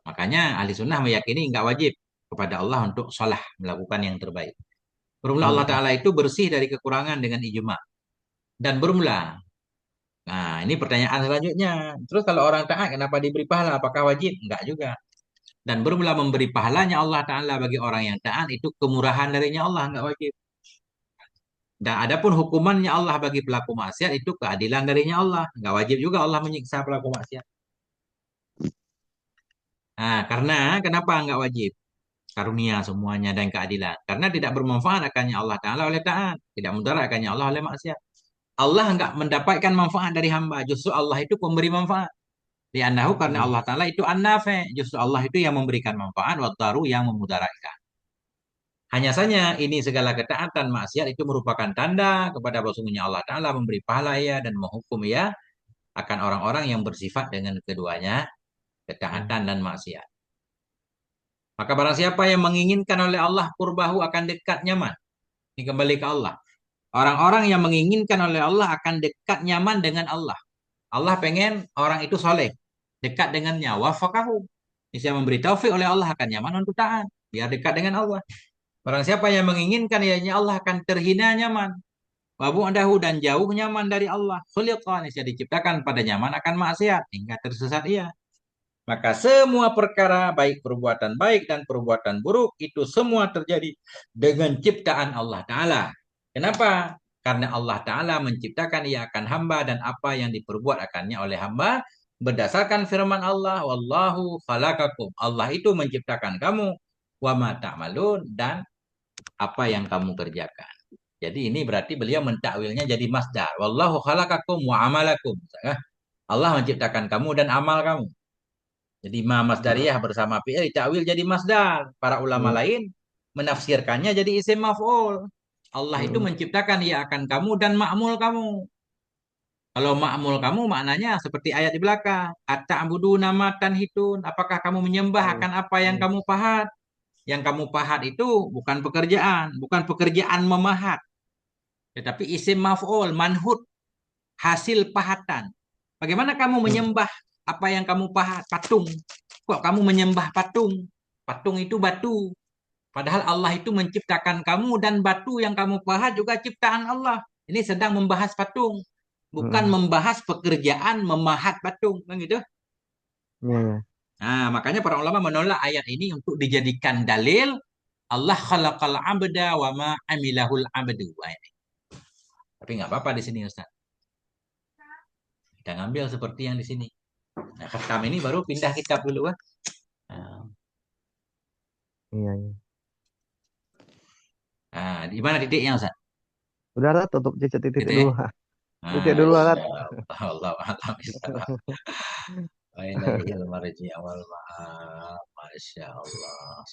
makanya ahli sunnah meyakini nggak wajib kepada Allah untuk salah melakukan yang terbaik. Bermula hmm, Allah hmm, Ta'ala itu bersih dari kekurangan dengan ijma. Dan bermula. Nah, ini pertanyaan selanjutnya. Terus kalau orang taat kenapa diberi pahala? Apakah wajib? Enggak juga. Dan bermula memberi pahalanya Allah Ta'ala bagi orang yang taat itu kemurahan darinya Allah, enggak wajib. Dan adapun hukumannya Allah bagi pelaku maksiat itu keadilan darinya Allah. Enggak wajib juga Allah menyiksa pelaku maksiat. Nah, karena kenapa enggak wajib? Karunia semuanya dan keadilan. Karena tidak bermanfaat akannya Allah Ta'ala oleh taat. Tidak mudarat akannya Allah oleh maksiat. Allah enggak mendapatkan manfaat dari hamba. Justru Allah itu pemberi manfaat. Li'annahu karena hmm, Allah Ta'ala itu an-nafi. Justru Allah itu yang memberikan manfaat. Wa daru yang memudaratkan. Hanya saja ini segala ketaatan maksiat itu merupakan tanda kepada bahwasanya Allah Ta'ala memberi pahala ya dan menghukum ya akan orang-orang yang bersifat dengan keduanya, hmm, ketaatan dan maksiat. Maka barang siapa yang menginginkan oleh Allah kurbahu akan dekat nyaman. Ini kembali ke Allah. Orang-orang yang menginginkan oleh Allah akan dekat nyaman dengan Allah. Allah pengen orang itu soleh. Dekat dengannya. Wafakahu. Bisa memberi taufik oleh Allah akan nyaman untuk taat. Biar dekat dengan Allah. Barang siapa yang menginginkan ya Allah akan terhina nyaman. Wabu'dahu dan jauh nyaman dari Allah. Khuliqan. Bisa diciptakan pada nyaman akan maksiat. Hingga tersesat ia. Maka semua perkara baik perbuatan baik dan perbuatan buruk itu semua terjadi dengan ciptaan Allah Ta'ala. Kenapa? Karena Allah Ta'ala menciptakan ia akan hamba dan apa yang diperbuat akannya oleh hamba berdasarkan firman Allah, Wallahu khalaqakum. Allah itu menciptakan kamu wa ma ta'malun dan apa yang kamu kerjakan. Jadi ini berarti beliau mentakwilnya jadi masdar. Wallahu khalaqakum wa amalakum. Allah menciptakan kamu dan amal kamu. Jadi ma masdariyah bersama fi'il takwil jadi masdar. Para ulama Iya. lain menafsirkannya jadi isim maf'ul. Allah itu Mm-mm. menciptakan ia akan kamu dan ma'mul kamu. Kalau ma'mul kamu maknanya seperti ayat di belakang. At-ta'buduna ma tanhitun. Apakah kamu menyembah Iya. akan apa yang Iya. kamu pahat? Yang kamu pahat itu bukan pekerjaan, bukan pekerjaan memahat, tetapi isim maf'ul, manhut, hasil pahatan. Bagaimana kamu Mm. menyembah apa yang kamu pahat? Patung. Kok kamu menyembah patung? Patung itu batu. Padahal Allah itu menciptakan kamu dan batu yang kamu pahat juga ciptaan Allah. Ini sedang membahas patung. Bukan Mm-mm. membahas pekerjaan memahat patung. Kan gitu? Iya, iya. Nah, makanya para ulama menolak ayat ini untuk dijadikan dalil Allah khalaqal abda wa ma amilahul abdu. Wah, ini. Tapi nggak apa-apa di sini Ustaz. Kita ngambil seperti yang di sini. Nah, khatam ini baru pindah kitab dulu. Wah. Iya, iya. Nah, di mana titiknya Ustaz? Udah lah, tutup titik-titik dulu. Titik. Titik Nah, dulu lah. Allah alam bisawab. Wa ilaihil marji' wal ma'ab. Masya Allah.